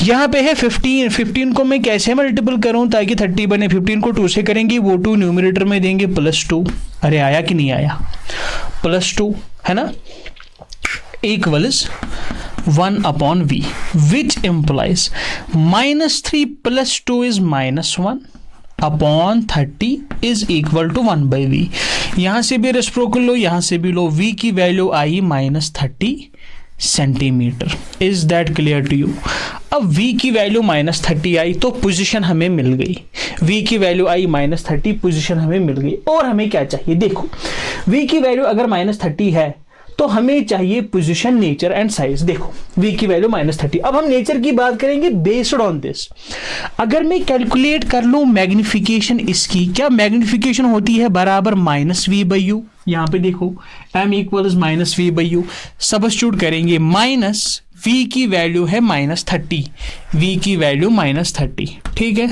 यहाँ पे है 15 को मैं कैसे मल्टीपल करूं ताकि 30 बने? 15 को 2 से करेंगे, वो 2 न्यूमरेटर में देंगे +2। अरे आया कि नहीं आया? +2 है ना, equals 1 upon v, which implies -3 + 2 is -1 upon 30 is equal to 1 by v। यहां से भी रेसिप्रोकल लो, यहां से भी लो। v की वैल्यू आई -30 centimetre. Is that clear to you? अब v की वैल्यू -30 आई तो पोजीशन हमें मिल गई। v की वैल्यू आई -30, पोजीशन हमें मिल गई। और हमें क्या चाहिए? देखो, v की वैल्यू अगर -30 है तो हमें चाहिए पोजीशन, नेचर एंड साइज। देखो v की वैल्यू -30। अब हम नेचर की बात करेंगे बेस्ड ऑन दिस। अगर मैं कैलकुलेट कर लूं मैग्निफिकेशन इसकी, क्या मैग्निफिकेशन होती है बराबर -v/u। यहां पे देखो m इक्वल्स -v/u, सब्स्टिट्यूट करेंगे। माइनस v की वैल्यू है -30, v की वैल्यू -30, ठीक है,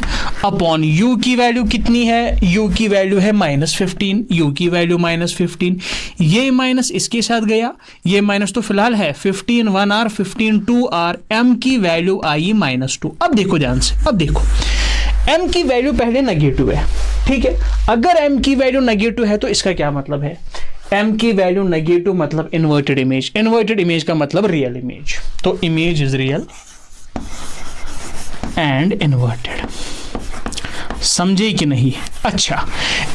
अपॉन u की वैल्यू कितनी है? u की वैल्यू है -15, u की वैल्यू -15। ये माइनस इसके साथ गया, ये माइनस तो फिलहाल है। 15 1 r, 15 2 r, m की वैल्यू आई -2। अब देखो ध्यान से, अब देखो m की वैल्यू पहले नेगेटिव है, ठीक है। अगर m की वैल्यू नेगेटिव है तो इसका क्या मतलब है? m की वैल्यू नेगेटिव मतलब इन्वर्टेड इमेज। इन्वर्टेड इमेज का मतलब रियल इमेज। तो image is real and inverted. समझे कि नहीं? अच्छा,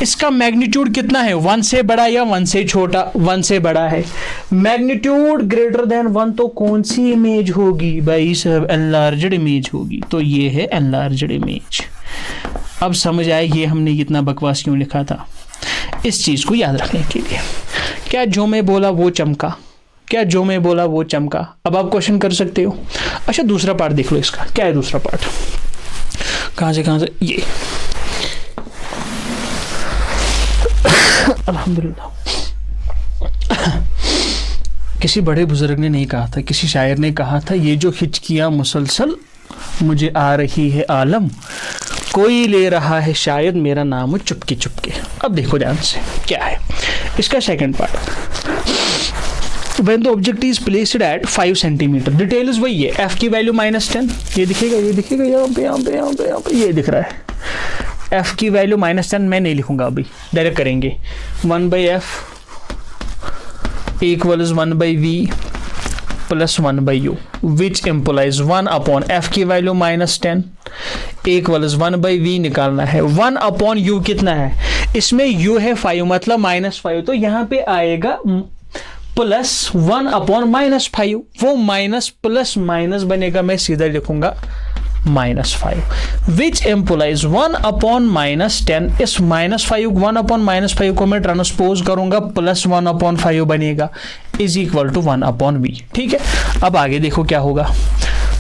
इसका मैग्नीट्यूड कितना है? 1 से बड़ा या 1 से छोटा? 1 से बड़ा है। मैग्नीट्यूड ग्रेटर देन 1 तो कौन सी इमेज होगी भाई साहब? एनलार्ज्ड इमेज होगी। तो ये है एनलार्ज्ड इमेज। अब समझ आए ये हमने इतना बकवास क्यों लिखा था? इस चीज को याद रखने के लिए। क्या जो मैं बोला वो चमका? क्या जो मैं बोला वो चमका? अब आप क्वेश्चन कर सकते हो। अच्छा, दूसरा पार्ट देख लो इसका। क्या है दूसरा पार्ट? कहां से? ये अल्हम्दुलिल्लाह। किसी बड़े बुजुर्ग ने नहीं कहा था, किसी शायर ने कहा था, ये जो हिचकियां मुसलसल मुझे आ रही है आलम, कोई ले रहा है शायद मेरा नाम चुपके चुपके। अब देखो ध्यान से क्या है इसका second part. When the object is placed at 5 centimetre, detail is वही है। f की वैल्यू -10, ये दिखेगा यहाँ पे ये दिख रहा है। f की वैल्यू -10 मैं नहीं लिखूंगा अभी, डायरेक्ट करेंगे। 1/f equals 1/v plus 1/u, which implies 1 upon f की वैल्यू -10 इक्वल्स 1/v निकालना है। 1 अपॉन u कितना है? इसमें u है 5, मतलब -5, तो यहाँ पे आएगा +1 अपॉन -5। वो माइनस प्लस माइनस बनेगा, मैं सीधा लिखूंगा -5, विच एम्प्लाइज 1 अपॉन -10। इस -5 1 अपॉन -5 को मैं ट्रांसपोज करूंगा, +1 अपॉन 5 बनेगा, is equal to 1 upon v। ठीक है, अब आगे देखो क्या होगा।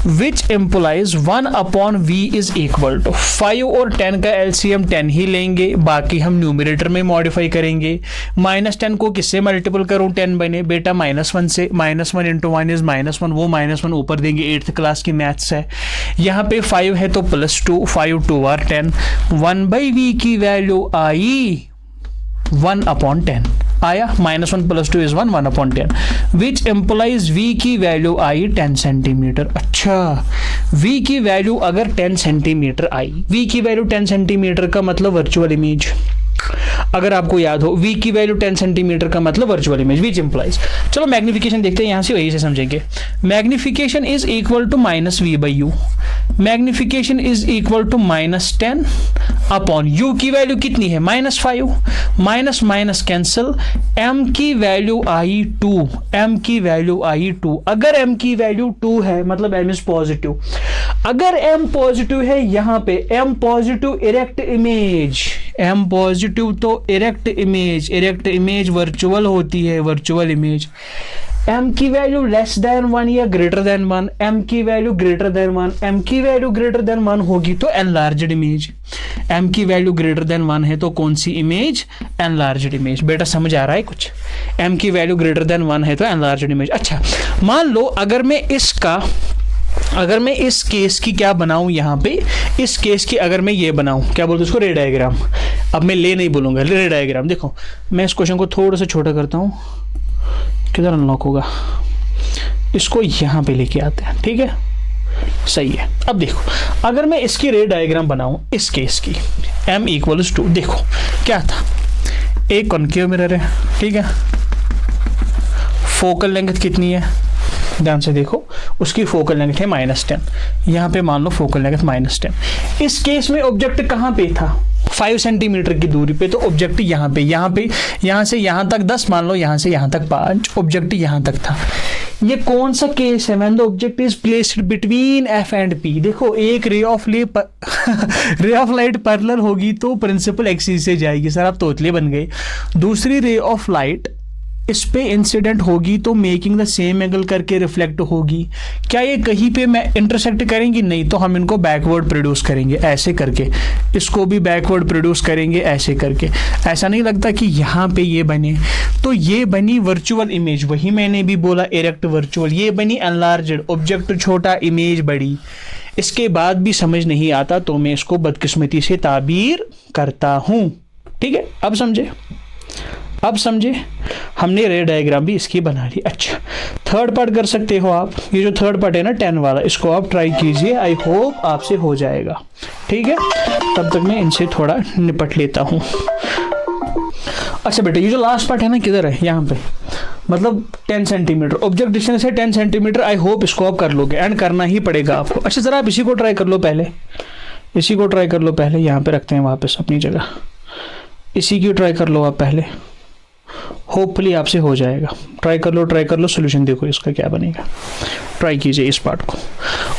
Which implies 1 upon v is equal to 5 और 10 का एलसीएम 10 ही लेंगे, बाकी हम न्यूमरेटर में मॉडिफाई करेंगे। -10 को किससे मल्टीपल करूं? 10 बने बेटा -1 से। -1 इंटू 1 इज -1, वो -1 ऊपर देंगे, 8th क्लास की मैथ्स है। यहाँ पे 5 है तो +2, 5 2 आर 10। 1/v की वैल्यू आई 1 अपॉन 10 आया, -1 + 2 is 1, 1 upon 10, which implies v की वैल्यू आई 10 सेंटीमीटर। अच्छा, v की वैल्यू अगर 10 सेंटीमीटर आई, v की वैल्यू 10 सेंटीमीटर का मतलब वर्चुअल इमेज। अगर आपको याद हो, v की वैल्यू 10 सेंटीमीटर का मतलब वर्चुअल इमेज, विच एम्प्लाइज। चलो मैग्निफिकेशन देखते हैं, यहां से वही से समझेंगे। Magnification is equal to -v/u। Magnification is equal to -10 upon u की वैल्यू कितनी है? -5, माइनस माइनस कैंसिल, m की वैल्यू आई 2, m की वैल्यू आई 2। अगर m की वैल्यू 2 है मतलब m इज पॉजिटिव। अगर m पॉजिटिव है, यहां पे m positive erect image, M positive तो इरेक्ट इमेज वर्चुअल होती है, वर्चुअल इमेज। एम की वैल्यू लेस देन 1 या ग्रेटर देन 1, एम की वैल्यू ग्रेटर देन 1, एम की वैल्यू ग्रेटर देन 1 होगी तो एनलार्ज्ड इमेज। एम की वैल्यू ग्रेटर देन 1 है तो कौन सी इमेज? Enlarged image. बेटा समझ आ रहा है कुछ? एम की वैल्यू ग्रेटर देन 1 है तो एनलार्ज्ड इमेज। अच्छा, मान लो अगर मैं इस केस की क्या बनाऊं, यहाँ पे इस केस की अगर मैं ये बनाऊं, क्या बोलते हैं उसको, रे डायग्राम। अब मैं ले नहीं बोलूंगा, रे डायग्राम। देखो मैं इस क्वेश्चन को थोड़ा सा छोटा करता हूँ, किधर अनलॉक होगा, इसको यहाँ पे लेके आते हैं, ठीक है, सही है। अब देखो अगर मैं इसकी रे डायग्राम बनाऊं इस केस की, m = 2, देखो क्या था, एक कॉन्केव मिरर है, ठीक है, फोकल लेंथ कितनी है, ध्यान से देखो, उसकी फोकल लेंथ है -10, यहाँ पे मान लो फोकल लेंथ -10। इस केस में ऑब्जेक्ट कहाँ पे था? 5 सेंटीमीटर की दूरी पे, तो ऑब्जेक्ट यहाँ से यहाँ तक 10, मान लो यहाँ से यहाँ तक 5, ऑब्जेक्ट यहाँ तक था। ये कौन सा केस है? When the object is placed between F and P। देखो एक रे ऑफ लाइट पैरेलल होगी तो प्रिंसिपल एक्सिस से जाएगी, सर आप तोतले बन गए। दूसरी रे ऑफ लाइट इस पे इंसिडेंट होगी तो मेकिंग द सेम एंगल करके रिफ्लेक्ट होगी। क्या ये कहीं पे मैं इंटरसेक्ट करेंगी? नहीं, तो हम इनको बैकवर्ड प्रोड्यूस करेंगे ऐसे करके, इसको भी बैकवर्ड प्रोड्यूस करेंगे ऐसे करके। ऐसा नहीं लगता कि यहाँ पे ये बने, तो ये बनी वर्चुअल इमेज, वही मैंने भी बोला इरेक्ट वर्चुअल। ये बनी एनलार्ज्ड, ऑब्जेक्ट छोटा इमेज बड़ी। इसके बाद भी समझ नहीं आता तो मैं इसको बदकिस्मती से ताबीर करता हूँ, ठीक है। अब समझे, हमने रे डायग्राम भी इसकी बना ली। अच्छा, थर्ड पार्ट कर सकते हो आप, ये जो थर्ड पार्ट है ना 10 वाला, इसको आप ट्राई कीजिए, आई होप आपसे हो जाएगा, ठीक है। तब तक मैं इनसे थोड़ा निपट लेता हूँ। अच्छा बेटा, ये जो लास्ट पार्ट है ना, किधर है? यहाँ पे, मतलब 10 सेंटीमीटर ऑब्जेक्ट डिस्टेंस है, 10 सेंटीमीटर। आई होप इसको आप कर लोगे, एंड करना ही पड़ेगा आपको। अच्छा ज़रा आप इसी को ट्राई कर लो पहले, यहाँ पे रखते हैं वापस अपनी जगह, इसी की ट्राई कर लो आप पहले, होपफुली आपसे हो जाएगा। ट्राई कर लो, सोल्यूशन देखो इसका क्या बनेगा। ट्राई कीजिए इस पार्ट को,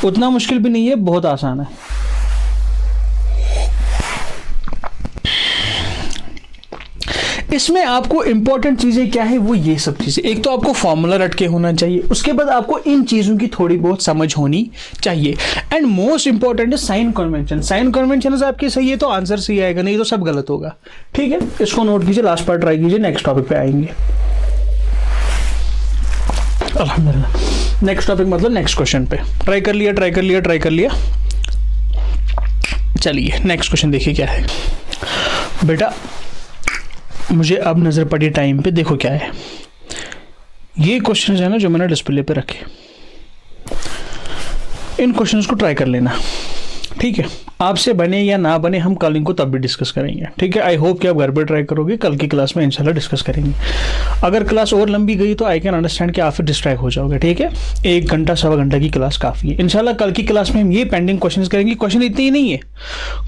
उतना मुश्किल भी नहीं है, बहुत आसान है। इसमें आपको इंपॉर्टेंट चीजें क्या है, वो ये सब चीजें, एक तो आपको फॉर्मूला रट के होना चाहिए, उसके बाद आपको इन चीजों की थोड़ी बहुत समझ होनी चाहिए, एंड मोस्ट इंपॉर्टेंट है साइन कन्वेंशन। साइन कन्वेंशन आपके सही है तो आंसर सही आएगा, नहीं तो सब गलत होगा, ठीक है। इसको नोट कीजिए, लास्ट पार्ट ट्राई कीजिए, नेक्स्ट टॉपिक पे आएंगे। अल्हम्दुलिल्लाह, नेक्स्ट टॉपिक मतलब नेक्स्ट क्वेश्चन पे। ट्राई कर लिया। चलिए नेक्स्ट क्वेश्चन देखिए क्या है बेटा। मुझे अब नज़र पड़ी टाइम पे, देखो क्या है। ये क्वेश्चन है ना जो मैंने डिस्प्ले पे रखे, इन क्वेश्चंस को ट्राई कर लेना, ठीक है। आपसे बने या ना बने हम कल इनको तब भी डिस्कस करेंगे, ठीक है। आई होप कि आप घर पे ट्राई करोगे, कल की क्लास में इंशाल्लाह डिस्कस करेंगे। अगर क्लास और लंबी गई तो आई कैन अंडरस्टैंड कि आप फिर डिस्ट्रैक्ट हो जाओगे, ठीक है। 1 घंटा 1.25 घंटा की क्लास काफ़ी है। इंशाल्लाह कल की क्लास में हम ये पेंडिंग क्वेश्चन करेंगे। क्वेश्चन इतने ही नहीं है,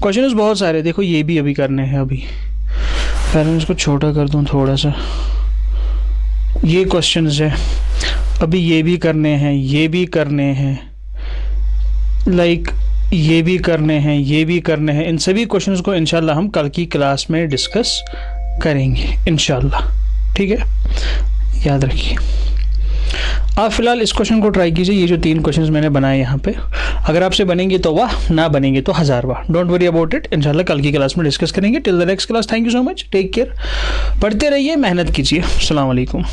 क्वेश्चन बहुत सारे, देखो ये भी अभी करने हैं। अभी पहले मैं इसको छोटा कर दूँ थोड़ा सा, ये क्वेश्चंस है अभी, ये भी करने हैं, ये भी करने हैं, लाइक ये भी करने हैं, ये भी करने हैं। इन सभी क्वेश्चंस को इंशाल्लाह हम कल की क्लास में डिस्कस करेंगे इंशाल्लाह, ठीक है, याद रखिए। आप फिलहाल इस क्वेश्चन को ट्राई कीजिए। ये जो 3 क्वेश्चंस मैंने बनाए यहाँ पे, अगर आपसे बनेंगे तो वाह, ना बनेंगे तो 1000 वाह। डोंट वरी अबाउट इट, इंशाल्लाह कल की क्लास में डिस्कस करेंगे। Till the next class, thank you so much, take care, पढ़ते रहिए, मेहनत कीजिए। अस्सलाम वालेकुम।